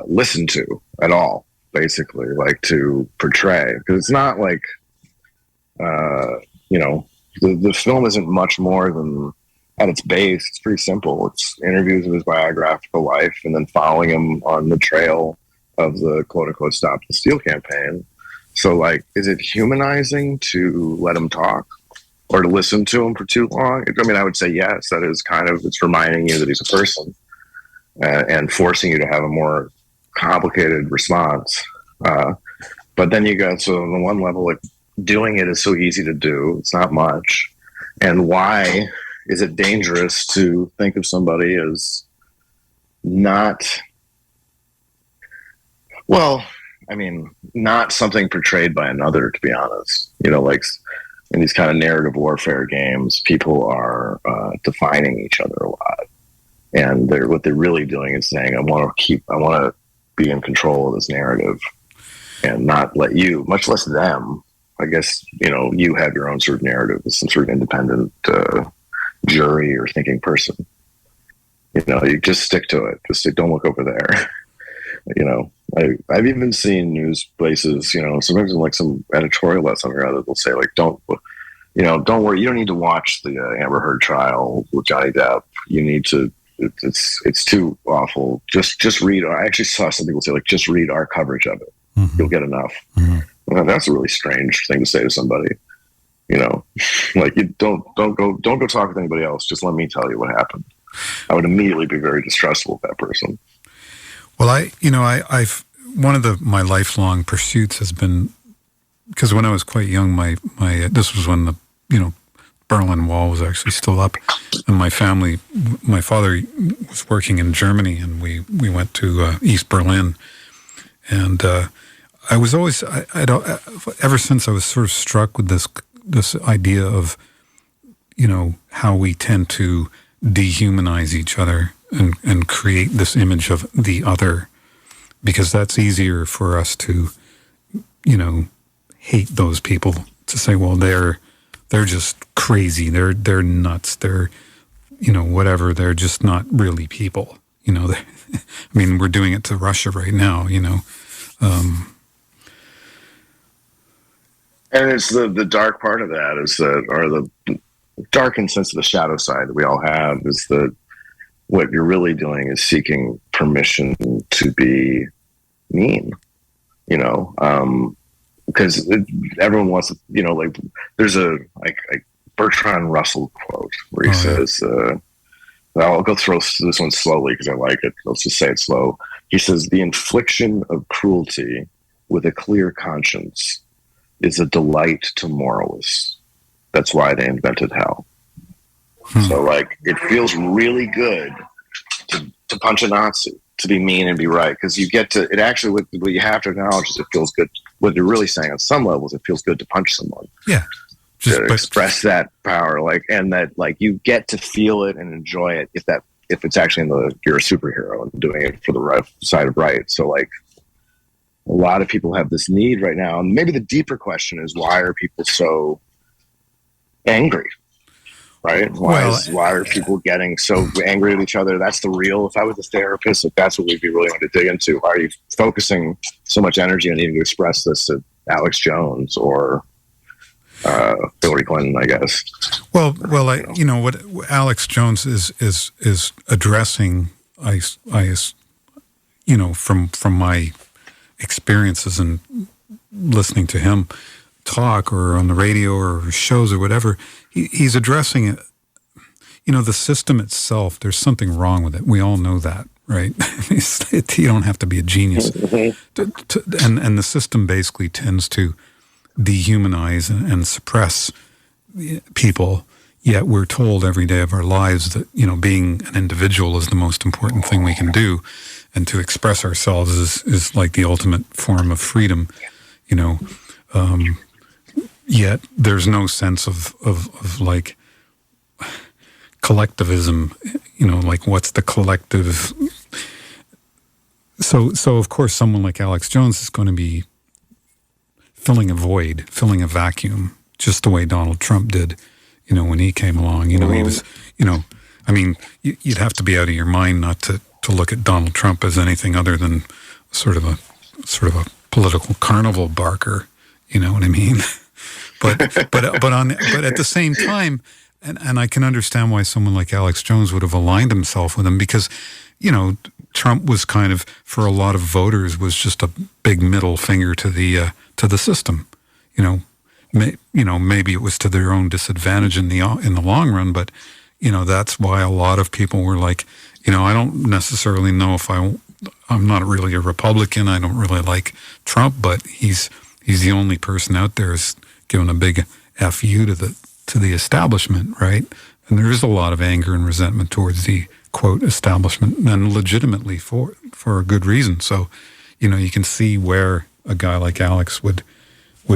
Speaker 2: listen to at all, basically, like to portray, because it's not like the film isn't much more than, at its base, it's pretty simple. It's interviews of his biographical life and then following him on the trail of the quote-unquote Stop the Steal campaign. So, like, is it humanizing to let him talk or to listen to him for too long? I mean, I would say yes. That is kind of, it's reminding you that he's a person and forcing you to have a more complicated response. But But then you go, so on the one level, like doing it is so easy to do. It's not much. And why is it dangerous to think of somebody as not, well, I mean, not something portrayed by another, to be honest. You know, like in these kind of narrative warfare games, people are defining each other a lot. And what they're really doing is saying, I want to be in control of this narrative and not let you, much less them. I guess, you know, you have your own sort of narrative as some sort of independent jury or thinking person. You know, you just stick to it. Just don't look over there. You know, I've even seen news places, you know, sometimes in like some editorial or something or other, they'll say like, don't worry. You don't need to watch the Amber Heard trial with Johnny Depp. You need to, it's too awful. Just read. I actually saw some people say like, just read our coverage of it. Mm-hmm. You'll get enough. Mm-hmm. Well, that's a really strange thing to say to somebody. You know, like you don't go talk with anybody else. Just let me tell you what happened. I would immediately be very distrustful of that person.
Speaker 1: Well, I've one of my lifelong pursuits has been, because when I was quite young, my this was when the Berlin Wall was actually still up, and my father was working in Germany, and we went to East Berlin, and I was always ever since I was sort of struck with this idea of how we tend to dehumanize each other and create this image of the other, because that's easier for us to hate those people, to say, well, they're just crazy, they're nuts, they're whatever, they're just not really people. I mean, we're doing it to Russia right now,
Speaker 2: and it's the dark part of that is the dark and sense of the shadow side that we all have is that what you're really doing is seeking permission to be mean, because everyone wants to, like there's a Bertrand Russell quote where he says, I'll go through this one slowly because I like it. Let's just say it slow. He says, the infliction of cruelty with a clear conscience is a delight to moralists. That's why they invented hell. So, like, it feels really good to punch a Nazi, to be mean and be right, because you get to, it actually, what you have to acknowledge is it feels good. What you're really saying on some levels, it feels good to punch someone.
Speaker 1: Yeah.
Speaker 2: Express that power, and that, you get to feel it and enjoy it if it's actually you're a superhero and doing it for the right side of right. So, a lot of people have this need right now. And maybe the deeper question is, why are people so angry? Right? Why are people getting so angry at each other? That's the real, if I was a therapist, if that's what we'd be really wanting to dig into, why are you focusing so much energy on needing to express this to Alex Jones or Hillary Clinton, I guess? Well,
Speaker 1: what Alex Jones is addressing, from my experiences and listening to him talk or on the radio or shows or whatever, he's addressing it. The system itself, there's something wrong with it. We all know that, right? You don't have to be a genius. And the system basically tends to dehumanize and suppress people, yet we're told every day of our lives that, being an individual is the most important thing we can do, and to express ourselves is like the ultimate form of freedom, yet there's no sense of collectivism, what's the collective? So of course someone like Alex Jones is going to be filling a void, filling a vacuum, just the way Donald Trump did, when he came along. He was, I mean, you'd have to be out of your mind not to look at Donald Trump as anything other than sort of a political carnival barker. You know what I mean? But at the same time, and I can understand why someone like Alex Jones would have aligned himself with him, because Trump was kind of, for a lot of voters, was just a big middle finger to the system. Maybe it was to their own disadvantage in the long run, but that's why a lot of people were like, I don't necessarily know if I'm not really a Republican. I don't really like Trump, but he's he's the only person out there who's given a big FU to the establishment, right? And there is a lot of anger and resentment towards the quote establishment, and legitimately for a good reason. So, you can see where a guy like Alex would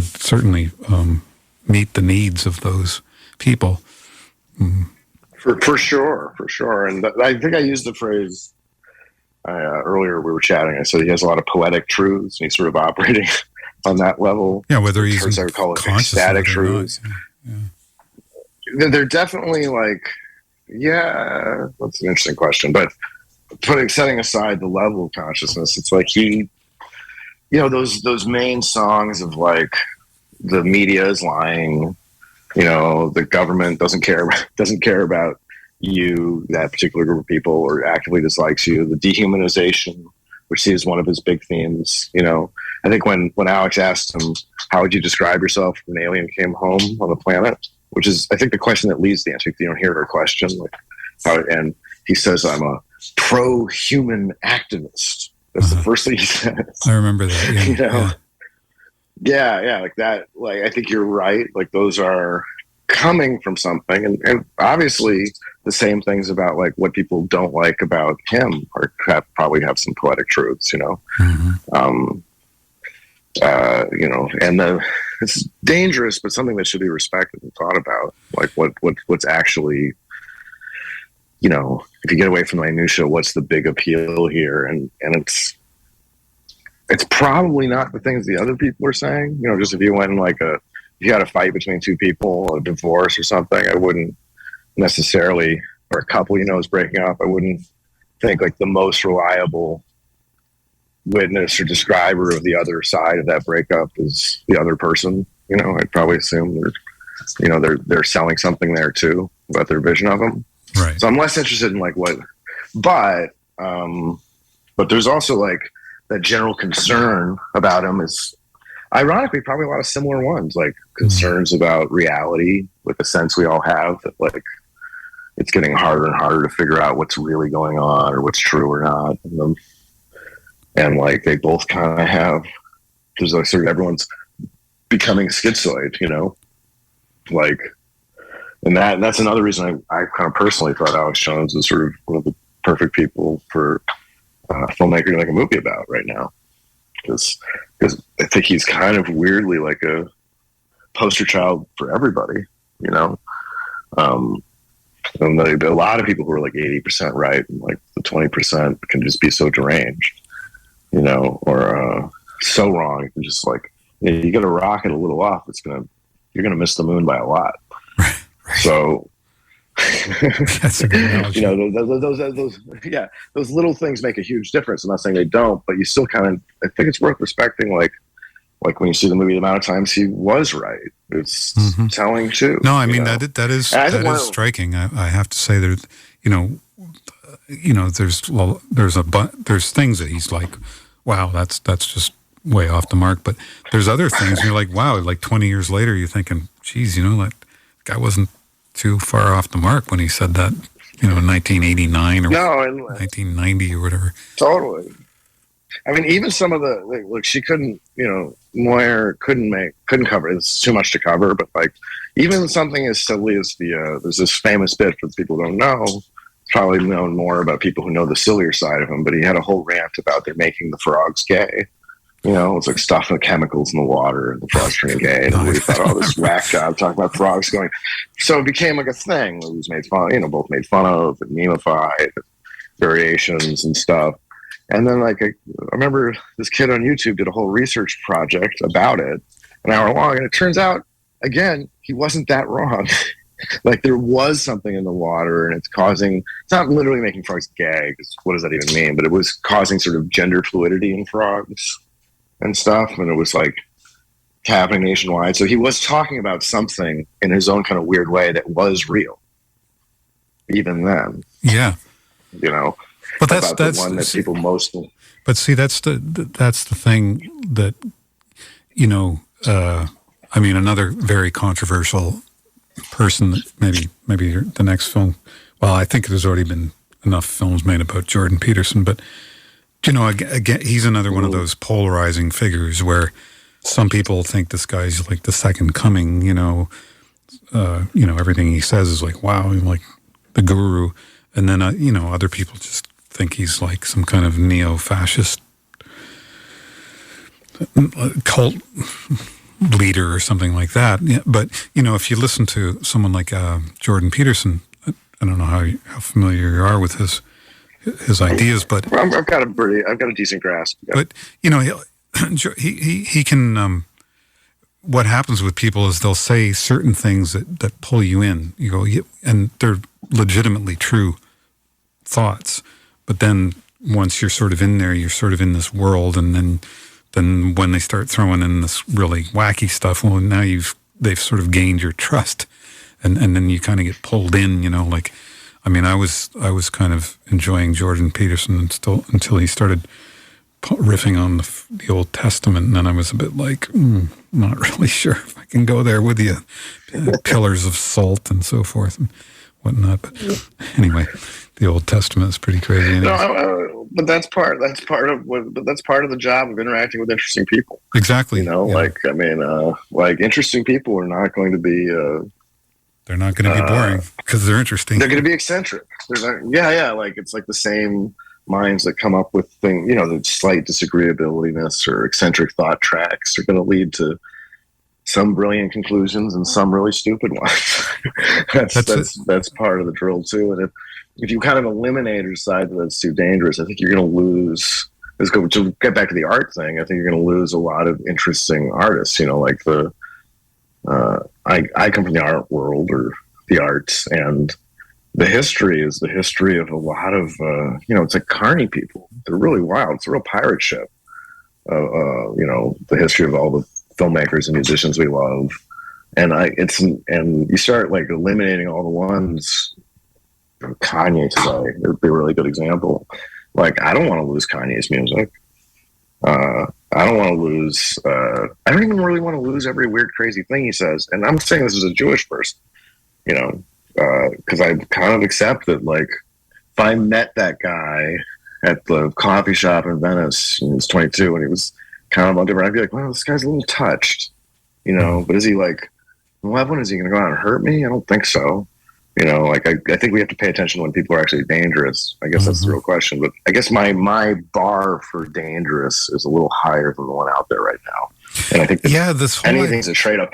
Speaker 1: certainly meet the needs of those people.
Speaker 2: For sure. And I think I used the phrase earlier. We were chatting. I said he has a lot of poetic truths, and he's sort of operating on that level.
Speaker 1: Yeah, whether he's
Speaker 2: I would call it ecstatic truths. They're definitely like, yeah, that's an interesting question. But setting aside the level of consciousness, it's like he, those main songs of like the media is lying, the government doesn't care about you, that particular group of people, or actively dislikes you. The dehumanization, which he is one of his big themes. I think when Alex asked him, how would you describe yourself if an alien came home on the planet? Which is, I think, the question that leads the answer. You don't hear her question. And he says, I'm a pro-human activist. That's the first thing he says.
Speaker 1: I remember that.
Speaker 2: Yeah, like that. Like, I think you're right. Like, those are coming from something. And obviously, the same things about, like, what people don't like about him probably have some poetic truths,
Speaker 1: Mm-hmm.
Speaker 2: And it's dangerous, but something that should be respected and thought about. Like what's actually, if you get away from the minutia, what's the big appeal here? And it's probably not the things the other people are saying. Just if you went in if you had a fight between two people, a divorce or something, I wouldn't necessarily, or a couple is breaking up, I wouldn't think like the most reliable witness or describer of the other side of that breakup is the other person. I'd probably assume they're selling something there too about their vision of them.
Speaker 1: Right.
Speaker 2: So I'm less interested in but there's also like that general concern about him is ironically probably a lot of similar ones, like concerns about reality, with the sense we all have that like it's getting harder and harder to figure out what's really going on or what's true or not. And like they both kind of have, there's like sort of everyone's becoming schizoid, like, and that's another reason I kind of personally thought Alex Jones was sort of one of the perfect people for a filmmaker to make a movie about right now, because I think he's kind of weirdly like a poster child for everybody, and a lot of people who are like 80% right, and like the 20% can just be so deranged. Or so wrong. You can just like, you get a rocket a little off, you're gonna miss the moon by a lot.
Speaker 1: Right.
Speaker 2: So,
Speaker 1: that's a good analogy.
Speaker 2: Those little things make a huge difference. I'm not saying they don't, but you still kind of, I think it's worth respecting. Like when you see the movie, the amount of times he was right. It's telling too.
Speaker 1: No, I mean that is striking. I have to say there's there's things that he's like, wow, that's just way off the mark. But there's other things, and you're like, wow, like 20 years later, you're thinking, geez, that guy wasn't too far off the mark when he said that, in 1989 or 1990 or whatever.
Speaker 2: Totally. I mean, even some of the, she couldn't, Moyer couldn't cover it. It's too much to cover, but like, even something as silly as there's this famous bit for people who don't know, probably known more about people who know the sillier side of him, but he had a whole rant about they're making the frogs gay. It's like stuffing chemicals in the water and the frogs turning gay. And we thought, this whack job talking about frogs going. So it became like a thing. It was made fun, both made fun of and memeified, variations and stuff. And then like, I remember this kid on YouTube did a whole research project about it, an hour long. And it turns out, again, he wasn't that wrong. Like there was something in the water, and it's not literally making frogs gay, because what does that even mean? But it was causing sort of gender fluidity in frogs and stuff. And it was like happening nationwide. So he was talking about something in his own kind of weird way that was real, even then.
Speaker 1: Yeah. But that's
Speaker 2: the one that people most.
Speaker 1: But see, that's the thing that, another very controversial person that maybe the next film. Well, I think there's already been enough films made about Jordan Peterson, but again, he's another one of those polarizing figures where some people think this guy's like the second coming, everything he says is like, wow, like the guru. And then, other people just think he's like some kind of neo-fascist cult leader or something like that. Yeah, but, if you listen to someone like Jordan Peterson, I don't know how familiar you are with his ideas, but
Speaker 2: I've got a decent grasp. Yeah.
Speaker 1: But he can. What happens with people is they'll say certain things that pull you in. You go, and they're legitimately true thoughts. But then once you're sort of in there, you're sort of in this world, and then when they start throwing in this really wacky stuff, well, now they've sort of gained your trust, and then you kind of get pulled in. I was kind of enjoying Jordan Peterson until he started riffing on the Old Testament, and then I was a bit like, not really sure if I can go there with you. Pillars of salt and so forth and whatnot. But anyway, the Old Testament is pretty crazy.
Speaker 2: No, but that's part of the job of interacting with interesting people.
Speaker 1: Exactly.
Speaker 2: Interesting people are not going to be.
Speaker 1: They're not going to be boring because they're interesting.
Speaker 2: They're going to be eccentric. It's like the same minds that come up with things, the slight disagreeability or eccentric thought tracks are going to lead to some brilliant conclusions and some really stupid ones. that's part of the drill too. And if you kind of eliminate or decide that it's too dangerous, I think you're going to lose. To get back to the art thing, I think you're going to lose a lot of interesting artists. I come from the art world or the arts, and the history is the history of a lot of, it's like Carney people. They're really wild. It's a real pirate ship. The history of all the filmmakers and musicians we love. And you start like eliminating all the ones, Kanye today, it would be a really good example. Like, I don't want to lose Kanye's music. I don't want to lose, I don't even really want to lose every weird, crazy thing he says. And I'm saying this as a Jewish person, because I kind of accept that, like, if I met that guy at the coffee shop in Venice when he was 22 and he was kind of on different, I'd be like, wow, this guy's a little touched, but is he like 11? Is he going to go out and hurt me? I don't think so. I think we have to pay attention when people are actually dangerous. I guess that's the real question. But I guess my bar for dangerous is a little higher than the one out there right now. And I think anything's a trade-off.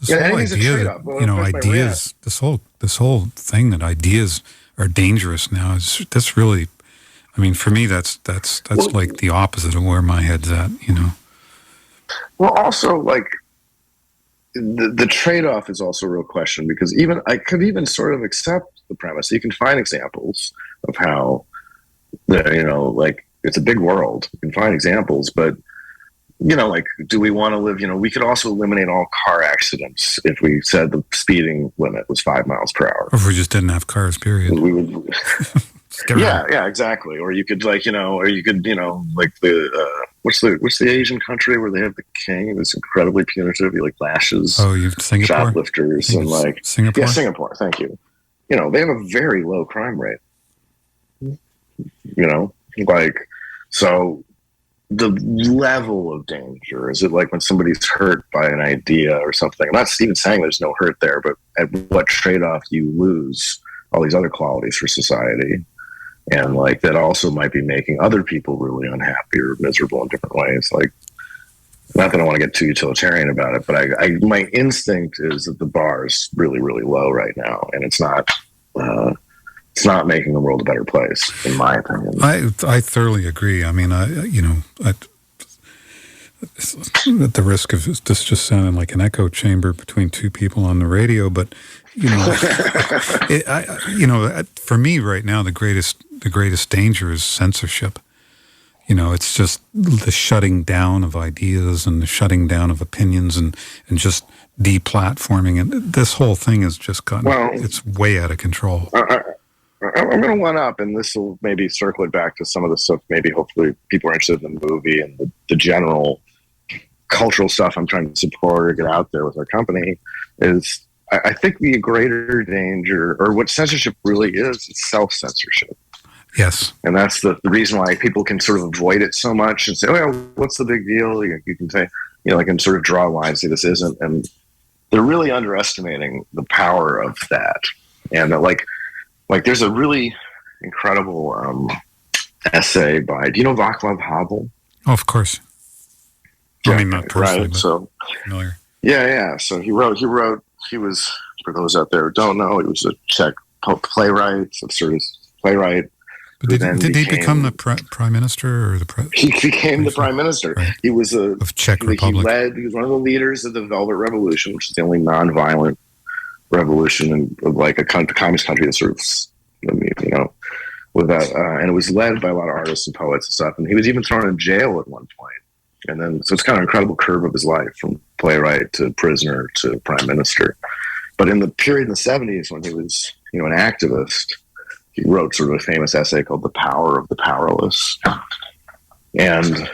Speaker 2: Anything's a trade-off.
Speaker 1: Ideas. This whole thing that ideas are dangerous now is that's really. I mean, for me, that's like the opposite of where my head's at.
Speaker 2: Well, also like. The trade-off is also a real question, because I could even sort of accept the premise. You can find examples of how, it's a big world. You can find examples, but, do we want to live, we could also eliminate all car accidents if we said the speeding limit was 5 miles per hour.
Speaker 1: Or if we just didn't have cars, period.
Speaker 2: We would... Yeah, exactly. Or you could like the what's the Asian country where they have the king that's incredibly punitive? He like lashes
Speaker 1: Singapore?
Speaker 2: Shoplifters and like
Speaker 1: Singapore.
Speaker 2: Yeah, Singapore. Thank you. They have a very low crime rate. So the level of danger, is it like when somebody's hurt by an idea or something? I'm not even saying there's no hurt there, but at what trade-off do you lose all these other qualities for society? And like that also might be making other people really unhappy or miserable in different ways. Like, not that I want to get too utilitarian about it, but my instinct is that the bar is really, really low right now, and it's not making the world a better place, in my opinion.
Speaker 1: I thoroughly agree. I mean, at the risk of this just sounding like an echo chamber between two people on the radio, but for me right now, the greatest danger is censorship. It's just the shutting down of ideas and the shutting down of opinions and just deplatforming. And this whole thing has just gotten, it's way out of control.
Speaker 2: I'm going to one up, and this will maybe circle it back to some of the stuff, maybe hopefully people are interested in the movie and the general cultural stuff I'm trying to support or get out there with our company is, I think the greater danger, or what censorship really is self-censorship.
Speaker 1: Yes.
Speaker 2: And that's the reason why people can sort of avoid it so much and say, oh, yeah, what's the big deal? You can say, like and sort of draw a line, say this isn't, and they're really underestimating the power of that. And that, like there's a really incredible essay by, do you know Václav Havel?
Speaker 1: Oh, of course.
Speaker 2: Yeah,
Speaker 1: I mean, not personally,
Speaker 2: right?
Speaker 1: but
Speaker 2: So
Speaker 1: familiar.
Speaker 2: yeah. So he was, for those out there who don't know, he was a Czech playwright, absurdist playwright.
Speaker 1: But did he become the prime minister or the president?
Speaker 2: He became the prime minister.
Speaker 1: Right.
Speaker 2: He was
Speaker 1: of Czech Republic.
Speaker 2: He was one of the leaders of the Velvet Revolution, which is the only non-violent revolution of like a communist country that sort of, with that, and it was led by a lot of artists and poets and stuff. And he was even thrown in jail at one point. And then, so it's kind of an incredible curve of his life, from playwright to prisoner to prime minister. But in the period in the 70s, when he was, an activist, he wrote sort of a famous essay called "The Power of the Powerless." And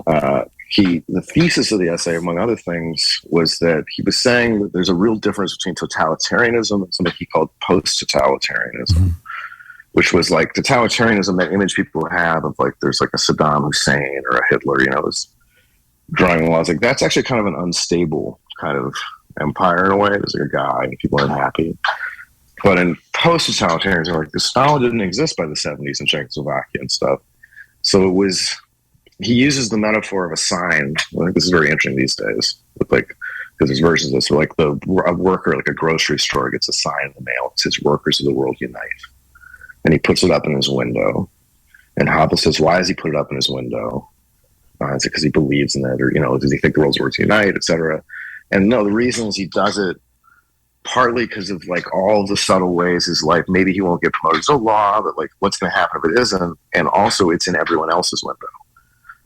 Speaker 2: the thesis of the essay, among other things, was that he was saying that there's a real difference between totalitarianism and something he called post-totalitarianism, which was like totalitarianism, that image people have of like there's like a Saddam Hussein or a Hitler, is drawing laws. Like that's actually kind of an unstable kind of empire in a way. There's like a guy and people are unhappy. But in post-totalitarianism, like the Stalin didn't exist by the 70s in Czechoslovakia and stuff. So it was, he uses the metaphor of a sign. I think this is very interesting these days, with like, because there's versions of this, where like a worker, like a grocery store, gets a sign in the mail. It says, "Workers of the world unite." And he puts it up in his window. And Havel says, why does he put it up in his window? Is it because he believes in it? Or, does he think the world's workers unite, et cetera? And no, the reason is he does it partly because of like all the subtle ways his life, maybe he won't get promoted to law, but like what's going to happen if it isn't? And also it's in everyone else's window.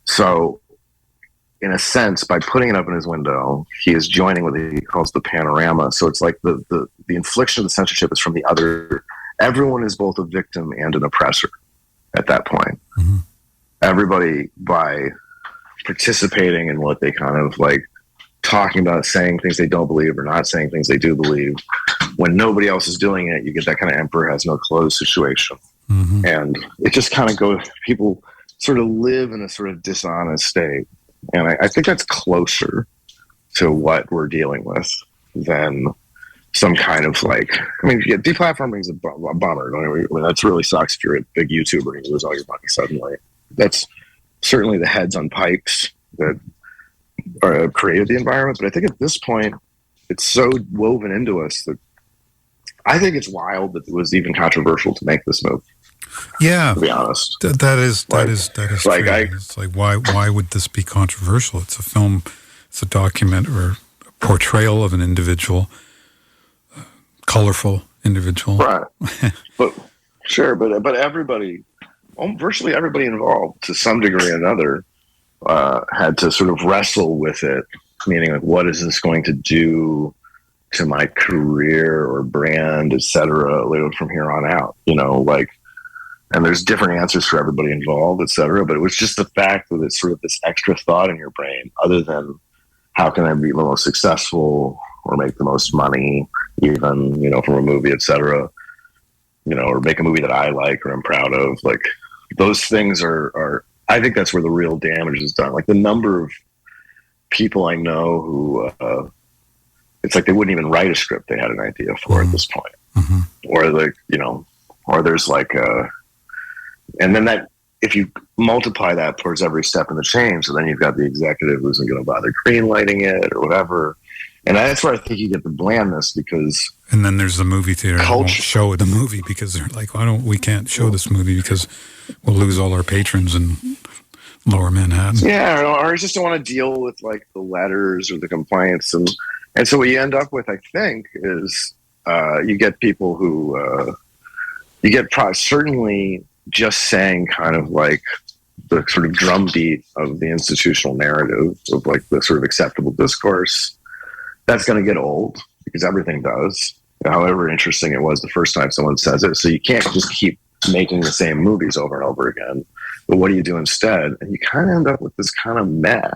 Speaker 2: So in a sense, by putting it up in his window, he is joining what he calls the panorama. So it's like the infliction of the censorship is from the other. Everyone is both a victim and an oppressor at that point.
Speaker 1: Mm-hmm.
Speaker 2: Everybody, by participating in what they kind of like talking about, saying things they don't believe or not saying things they do believe, when nobody else is doing it, you get that kind of emperor has no clothes situation.
Speaker 1: Mm-hmm.
Speaker 2: And it just kind of goes, people sort of live in a sort of dishonest state. And I think that's closer to what we're dealing with than some kind of like, deplatforming is a bummer. That really sucks if you're a big YouTuber and you lose all your money suddenly. That's certainly the heads on pikes that created the environment. But I think at this point, it's so woven into us that I think it's wild that it was even controversial to make this move.
Speaker 1: Yeah,
Speaker 2: to be honest,
Speaker 1: that is
Speaker 2: like,
Speaker 1: true. It's like why would this be controversial? It's a film, it's a document or a portrayal of an individual, colorful individual,
Speaker 2: right? But sure, but everybody, virtually everybody involved to some degree or another, had to sort of wrestle with it. Meaning, like, what is this going to do to my career or brand, et cetera, from here on out? And there's different answers for everybody involved, et cetera. But it was just the fact that it's sort of this extra thought in your brain, other than how can I be the most successful or make the most money, even, from a movie, et cetera, or make a movie that I like or I'm proud of. Like, those things are I think that's where the real damage is done. Like, the number of people I know who, it's like they wouldn't even write a script they had an idea for at this point.
Speaker 1: Mm-hmm.
Speaker 2: Or like, or there's like and then that, if you multiply that towards every step in the chain, so then you've got the executive who isn't going to bother greenlighting it or whatever. And that's where I think you get the blandness, because... And
Speaker 1: then there's the movie theater that won't show the movie because they're like, we can't show this movie because we'll lose all our patrons in Lower Manhattan.
Speaker 2: Yeah, or you just don't want to deal with like the letters or the complaints. And so what you end up with, I think, is you get people who... you get certainly just saying kind of like the sort of drumbeat of the institutional narrative of like the sort of acceptable discourse. That's going to get old, because everything does, however interesting it was the first time someone says it. So you can't just keep making the same movies over and over again. But what do you do instead? And you kind of end up with this kind of meh.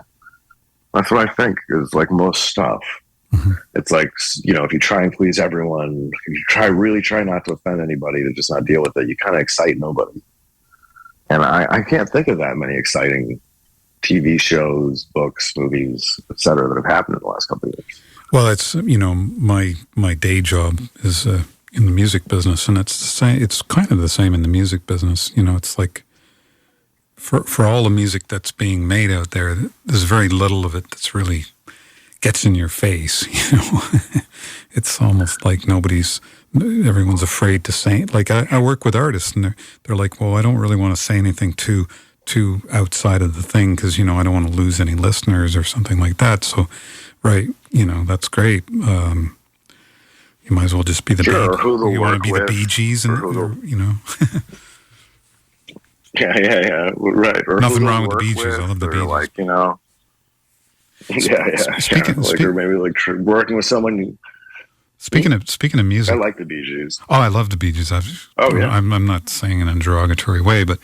Speaker 2: That's what I think is like most stuff.
Speaker 1: Mm-hmm.
Speaker 2: It's like, if you try and please everyone, if you really try not to offend anybody, to just not deal with it, you kind of excite nobody. And I can't think of that many exciting TV shows, books, movies, etc., that have happened in the last couple of years.
Speaker 1: Well, it's my day job is in the music business, and it's the same. It's kind of the same in the music business. It's like for all the music that's being made out there, there's very little of it that's really gets in your face. It's almost like everyone's afraid to say. Like I work with artists, and they're like, well, I don't really want to say anything too outside of the thing because I don't want to lose any listeners or something like that. So, right, that's great. You might as well just be the you want to be the Bee Gees, and
Speaker 2: Yeah, right. Or
Speaker 1: nothing wrong with the Bee Gees. I love the Bee Gees.
Speaker 2: Like or maybe like working with someone.
Speaker 1: Speaking of music,
Speaker 2: I like the Bee Gees.
Speaker 1: Oh, I love the Bee Gees. I'm not saying in a derogatory way, but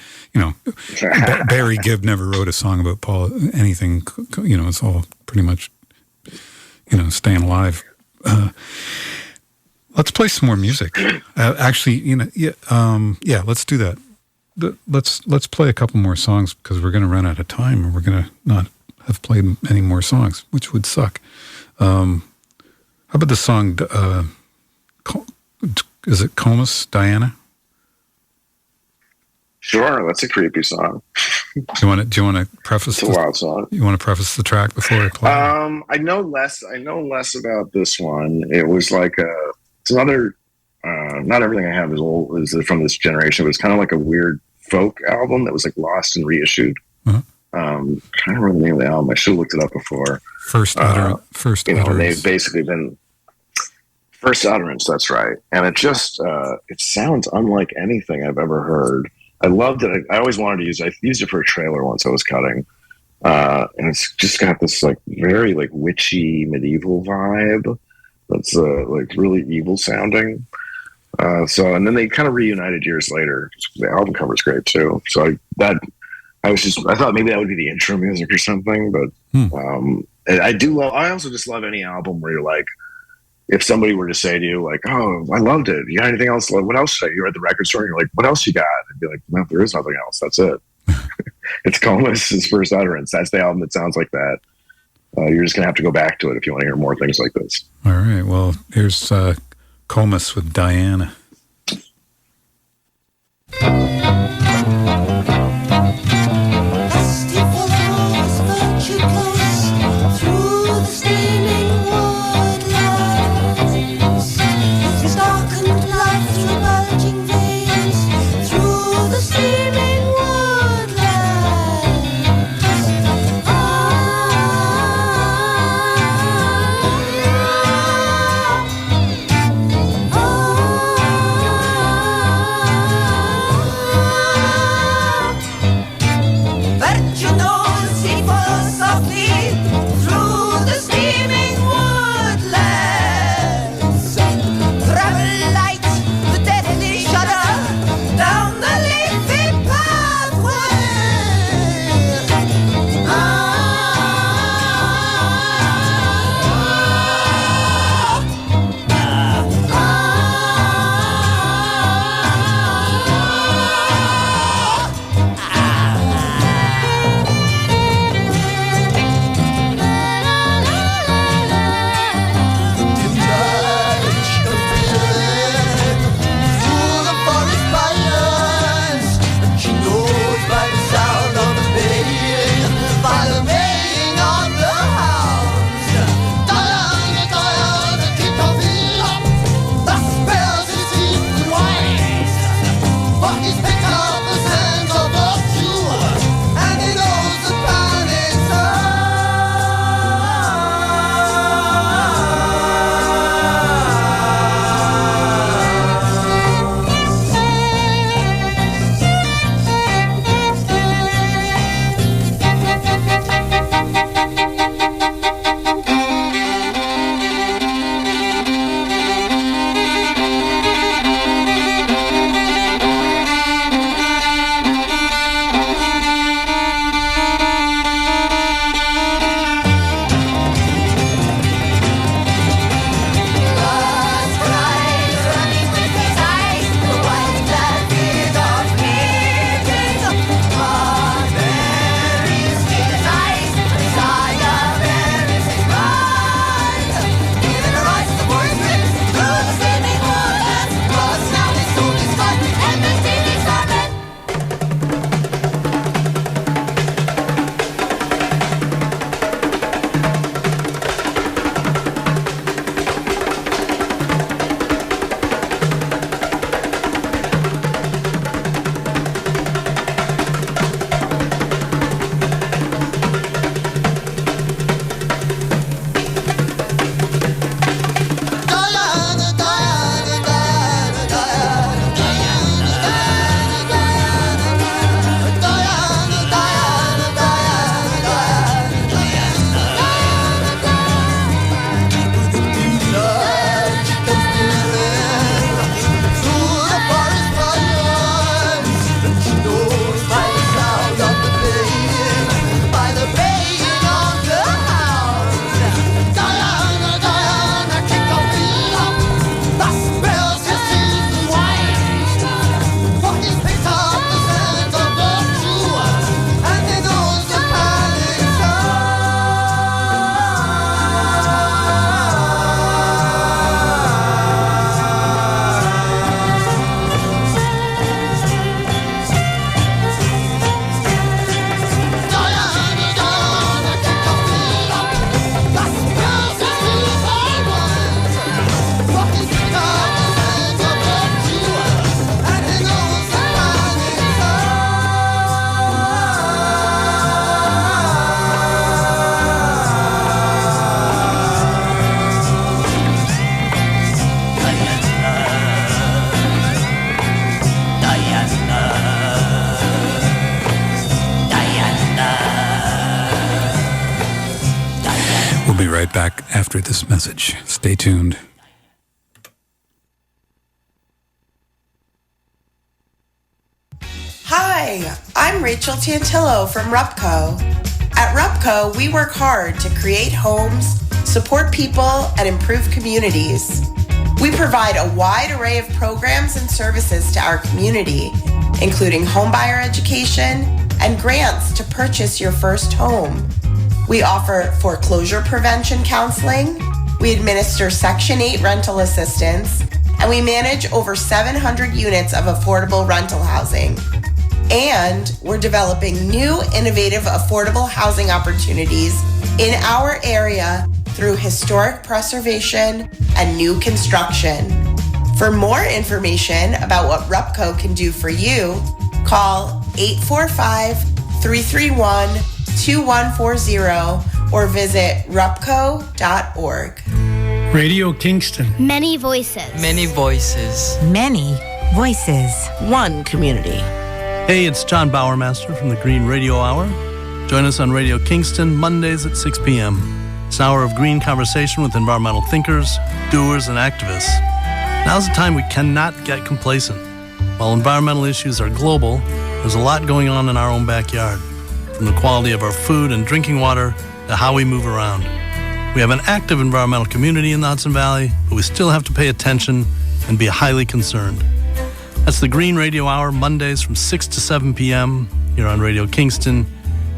Speaker 1: Barry Gibb never wrote a song about Paul. Anything, it's all pretty much, staying alive. Let's play some more music. Actually, let's do that. Let's play a couple more songs because we're going to run out of time, and we're going to not have played any more songs, which would suck. How about the song, is it Comus, Diana?
Speaker 2: Sure, that's a creepy song.
Speaker 1: Do you want to preface?
Speaker 2: It's a wild song.
Speaker 1: You want to preface the track before I play?
Speaker 2: I know less about this one. It was like it's another. Not everything I have is from this generation, but it's kind of like a weird folk album that was like lost and reissued.
Speaker 1: Uh-huh.
Speaker 2: I don't remember the name of the album. I should have looked it up before.
Speaker 1: First Utterance.
Speaker 2: They've basically been First Utterance. That's right, and it just it sounds unlike anything I've ever heard. I loved it. I always wanted to use it. I used it for a trailer once I was cutting, and it's just got this like very like witchy medieval vibe. That's like really evil sounding. And then they kind of reunited years later. The album cover is great too. So I thought maybe that would be the intro music or something, but I also just love any album where you're like, if somebody were to say to you like, oh, I loved it. You got anything else? Like, what else should I? You're at the record store and you're like, what else you got? And be like, no, there is nothing else. That's it. It's Comus's First Utterance. That's the album that sounds like that. You're just going to have to go back to it if you want to hear more things like this.
Speaker 1: All right. Well, here's Comus with Diana.
Speaker 16: Oh
Speaker 1: back after this message. Stay tuned.
Speaker 17: Hi, I'm Rachel Tantillo from Rupco. At Rupco, we work hard to create homes, support people, and improve communities. We provide a wide array of programs and services to our community, including homebuyer education and grants to purchase your first home. We offer foreclosure prevention counseling, we administer Section 8 rental assistance, and we manage over 700 units of affordable rental housing. And we're developing new, innovative, affordable housing opportunities in our area through historic preservation and new construction. For more information about what Rupco can do for you, call 845-331-2140 or visit rupco.org.
Speaker 18: Radio Kingston.
Speaker 19: Many voices.
Speaker 20: Many voices.
Speaker 14: Many voices.
Speaker 20: One community.
Speaker 21: Hey, it's John Bowermaster from the Green Radio Hour. Join us on Radio Kingston Mondays at 6 p.m. It's an hour of green conversation with environmental thinkers, doers, and activists. Now's the time we cannot get complacent. While environmental issues are global, there's a lot going on in our own backyard, from the quality of our food and drinking water to how we move around. We have an active environmental community in the Hudson Valley, but we still have to pay attention and be highly concerned. That's the Green Radio Hour, Mondays from 6 to 7 p.m. here on Radio Kingston,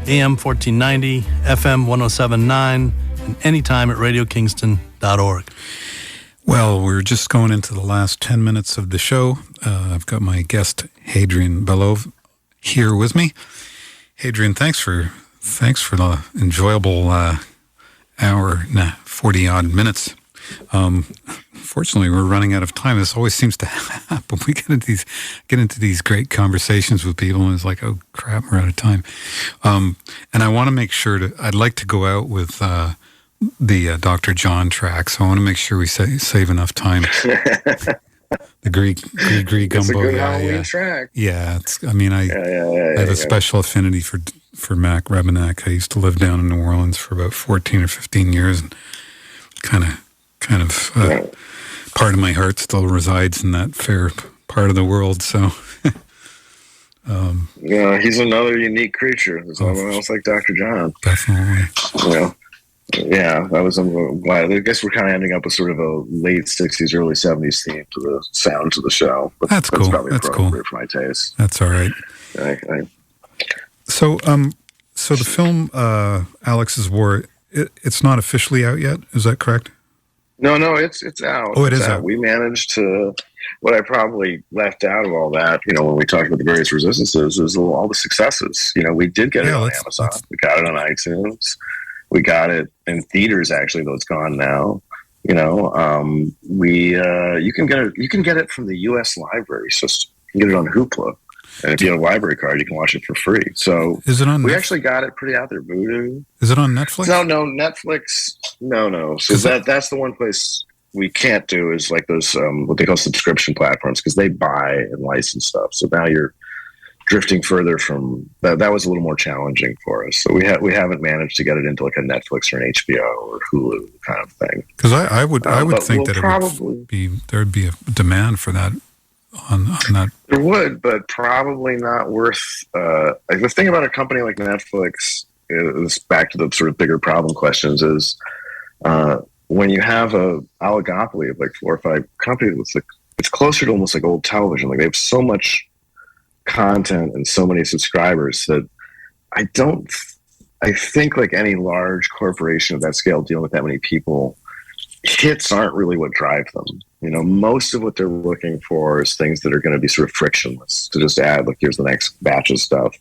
Speaker 21: AM 1490, FM 107.9, and anytime at radiokingston.org.
Speaker 1: Well, we're just going into the last 10 minutes of the show. I've got my guest, Hadrian Belove, here with me. Hadrian, thanks for the enjoyable hour, 40-odd minutes. Fortunately, we're running out of time. This always seems to happen. We get into these great conversations with people, and it's like, oh crap, we're out of time. And I want to make sure I'd like to go out with the Dr. John track, so I want to make sure we save enough time. The Greek gumbo.
Speaker 2: It's a good Halloween track.
Speaker 1: Yeah, I have a special affinity for Mac Rebenak. I used to live down in New Orleans for about 14 or 15 years, and kind of part of my heart still resides in that fair part of the world. So,
Speaker 2: he's another unique creature. There's no one else like Dr. John.
Speaker 1: Definitely.
Speaker 2: Yeah, that was why I guess we're kind of ending up with sort of a late 60s, early 70s theme to the sounds of the show. But
Speaker 1: that's cool.
Speaker 2: Probably
Speaker 1: that's
Speaker 2: appropriate
Speaker 1: cool
Speaker 2: for my taste.
Speaker 1: That's all right. So the film Alex's War, it's not officially out yet. Is that correct?
Speaker 2: No, it's out.
Speaker 1: Oh, it is out.
Speaker 2: We managed to. What I probably left out of all that, when we talked about the various resistances, is all the success. We did get it on Amazon. We got it on iTunes. We got it in theaters, actually, though it's gone now. You can get it from the U.S. library system. You can get it on Hoopla, and if you have a library card, you can watch it for free. So
Speaker 1: is it on?
Speaker 2: We actually got it pretty out there. Voodoo.
Speaker 1: Is it on Netflix?
Speaker 2: No, Netflix. No. So that's the one place we can't do is like those what they call subscription platforms, because they buy and license stuff. So now you're drifting further from that. That was a little more challenging for us. So we haven't managed to get it into like a Netflix or an HBO or Hulu kind of thing.
Speaker 1: Because I would think that there'd be a demand for that on that.
Speaker 2: There would, but probably not worth. The thing about a company like Netflix is, back to the sort of bigger problem questions, is when you have a oligopoly of like 4 or 5 companies, it's closer to almost like old television. Like they have so much content and so many subscribers that I think like any large corporation of that scale dealing with that many people, hits aren't really what drive them. Most of what they're looking for is things that are going to be sort of frictionless, to just add, like, here's the next batch of stuff.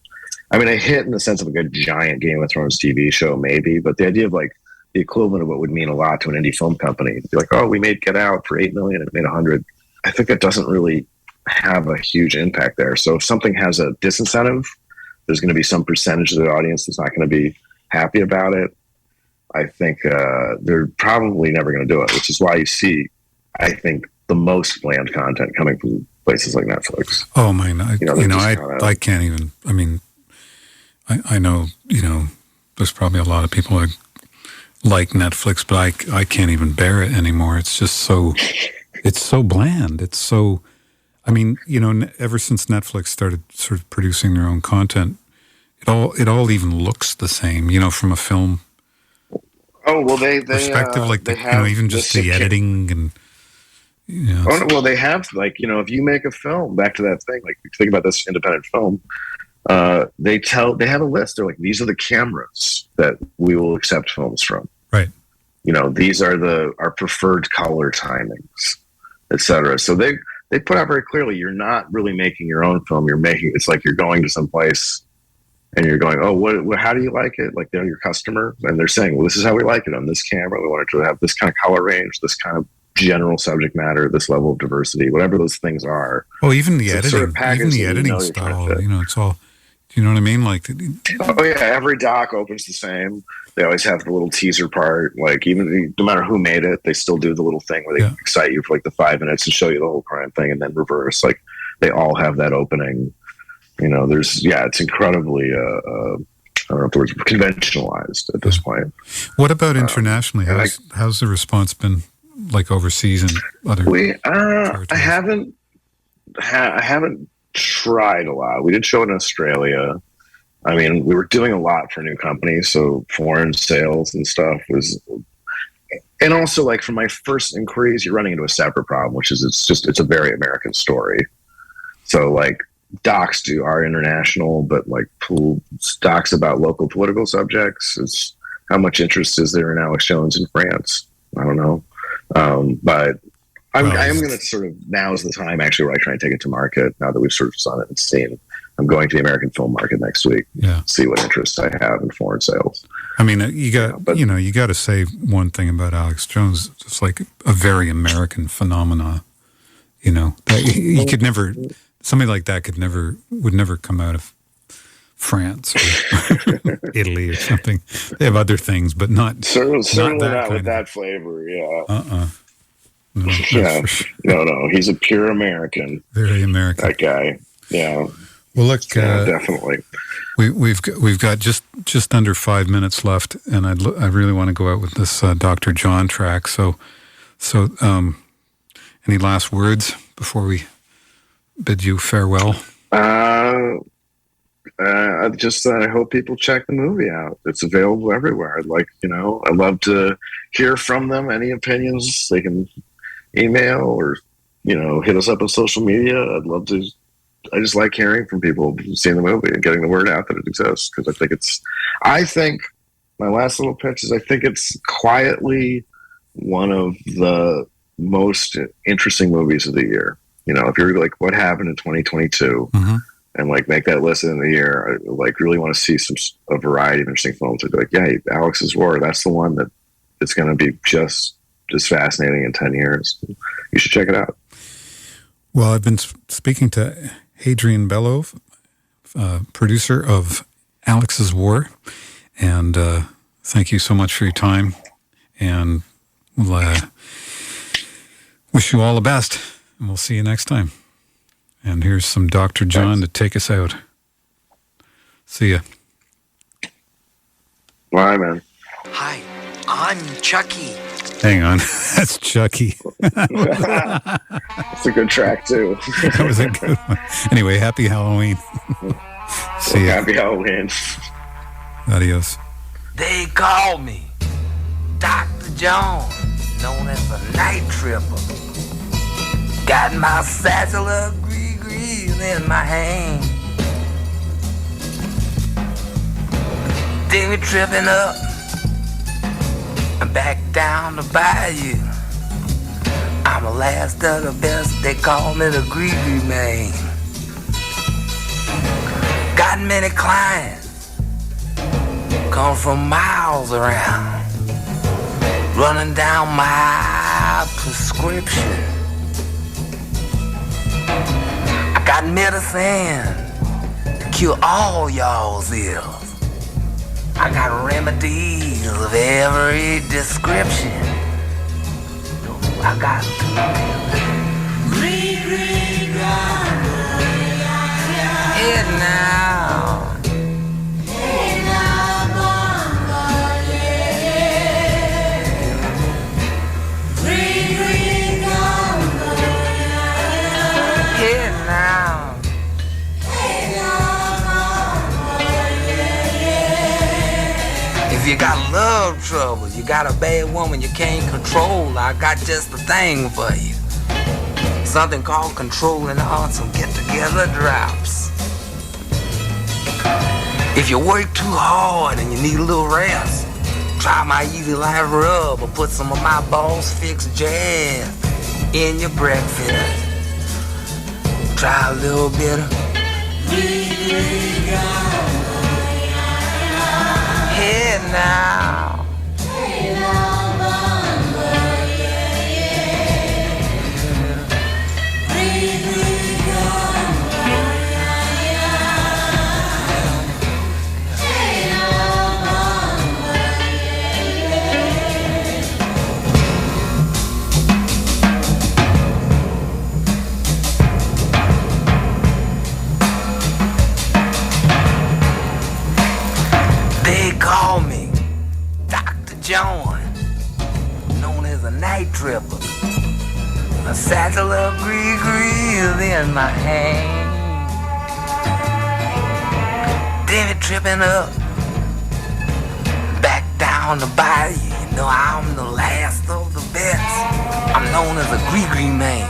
Speaker 2: I mean, a hit in the sense of like a giant Game of Thrones TV show, maybe, but the idea of like the equivalent of what would mean a lot to an indie film company, to be like, oh, we made Get Out for $8 million and it made 100. I think that doesn't really have a huge impact there. So if something has a disincentive, there's going to be some percentage of the audience that's not going to be happy about it. I think they're probably never going to do it, which is why you see, I think, the most bland content coming from places like Netflix.
Speaker 1: Oh my! I can't even. I mean, I know. There's probably a lot of people that like Netflix, but I can't even bear it anymore. It's just so bland. It's so, I mean, ever since Netflix started sort of producing their own content, it all even looks the same, from a film
Speaker 2: Oh well, they
Speaker 1: perspective, like
Speaker 2: they have
Speaker 1: even just the editing and.
Speaker 2: Oh no, well, they have if you make a film, back to that thing, like think about this independent film. They have a list. They're like, these are the cameras that we will accept films from.
Speaker 1: Right.
Speaker 2: These are our preferred color timings, etc. So they put out very clearly, you're not really making your own film. It's like you're going to some place and you're going, oh, what how do you like it? Like they're your customer, and they're saying, well, this is how we like it on this camera. We want it to have this kind of color range, this kind of general subject matter, this level of diversity, whatever those things are.
Speaker 1: Oh, even the editing,
Speaker 2: sort of
Speaker 1: even the editing style. It's all. Do you know what I mean? Like,
Speaker 2: oh yeah, every doc opens the same. They always have the little teaser part. Like, even no matter who made it, they still do the little thing where they excite you for like the 5 minutes and show you the whole crime thing, and then reverse. Like, they all have that opening. It's incredibly. I don't know if the word's conventionalized at this point.
Speaker 1: What about internationally? How's the response been? Like overseas and other.
Speaker 2: I haven't tried a lot. We did show it in Australia. I mean, we were doing a lot for new companies, so foreign sales and stuff was. And also, like, from my first inquiries, you're running into a separate problem, which is it's a very American story. So, like, docs are international, but like docs about local political subjects. It's how much interest is there in Alex Jones in France? I don't know. But I am going to sort of, now is the time actually where I try and take it to market now that we've sort of saw it and seen. I'm going to the American film market next week.
Speaker 1: Yeah.
Speaker 2: See what interest I have in foreign sales.
Speaker 1: I mean, you got to say one thing about Alex Jones. It's like a very American phenomena. He could never, somebody like that would never come out of France or Italy or something. They have other things, but not
Speaker 2: certainly
Speaker 1: not,
Speaker 2: not with that flavor. Yeah.
Speaker 1: No,
Speaker 2: yeah. No. He's a pure American.
Speaker 1: Very American.
Speaker 2: That guy. Yeah.
Speaker 1: Well, look.
Speaker 2: Definitely.
Speaker 1: We've got just under 5 minutes left, and I really want to go out with this Dr. John track. So, any last words before we bid you farewell?
Speaker 2: I hope people check the movie out. It's available everywhere. I'd love to hear from them. Any opinions, they can email or, hit us up on social media. I just like hearing from people seeing the movie and getting the word out that it exists. Because I think my last little pitch is I think it's quietly one of the most interesting movies of the year. If you're like, what happened in 2022? Mm-hmm. And like make that list in the year, I like really want to see a variety of interesting films. I'd be like, yeah, Alex's War, that's the one that it's going to be just fascinating in 10 years. You should check it out.
Speaker 1: Well, I've been speaking to Hadrian Belove, producer of Alex's War, and thank you so much for your time, and we'll wish you all the best, and we'll see you next time. And here's some Dr. John to take us out. See ya.
Speaker 2: Bye, man.
Speaker 20: Hi, I'm Chucky.
Speaker 1: Hang on. That's Chucky.
Speaker 2: It's a good track, too.
Speaker 1: That was a good one. Anyway, happy Halloween. See ya.
Speaker 2: Happy Halloween.
Speaker 1: Adios.
Speaker 20: They call me Dr. John, known as the Night Tripper. Got my satchel of gree-grees in my hand. Then we tripping up and back down the bayou. I'm the last of the best, they call me the gree-gree man. Got many clients, come from miles around, running down my prescription. I got medicine to cure all y'all's ills. I got remedies of every description. I got it now. love trouble. You got a bad woman you can't control. I got just the thing for you. Something called controlling on some get-together drops. If you work too hard and you need a little rest, try my Easy Life Rub or put some of my Boss Fix jazz in your breakfast. Try a little bit of hey now. They call me Dr. John, known as a night tripper. A satchel of grease in my hand. David tripping up, back down the bayou. You know I'm the last of the best. I'm known as a gree man.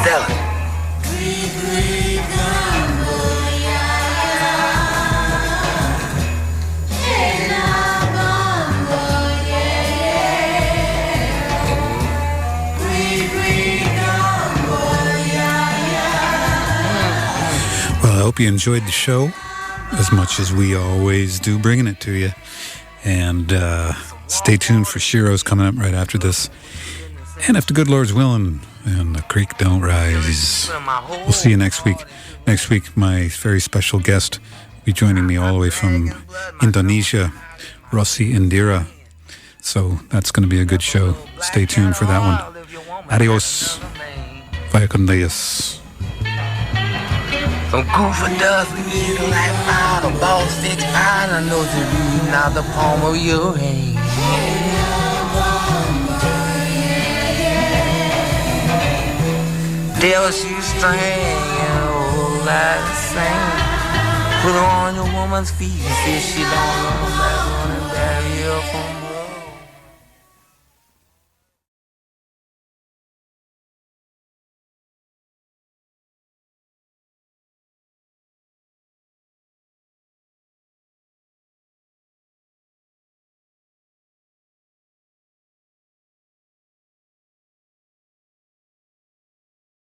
Speaker 20: Selling.
Speaker 1: Well, I hope you enjoyed the show as much as we always do, bringing it to you. And stay tuned for Shiro's coming up right after this. And if the good Lord's willing and the creek don't rise, we'll see you next week. Next week, my very special guest will be joining me all the way from Indonesia, Rossi Indira. So that's going to be a good show. Stay tuned for that one. Adios. Vaya con Dios.
Speaker 20: Some goofer dust, leave the light out, a Boss Fix fine. I know you're reading out the palm of your hand. Devil shoestring and a whole lot of sand. Put her on your woman's feet and say she don't know that.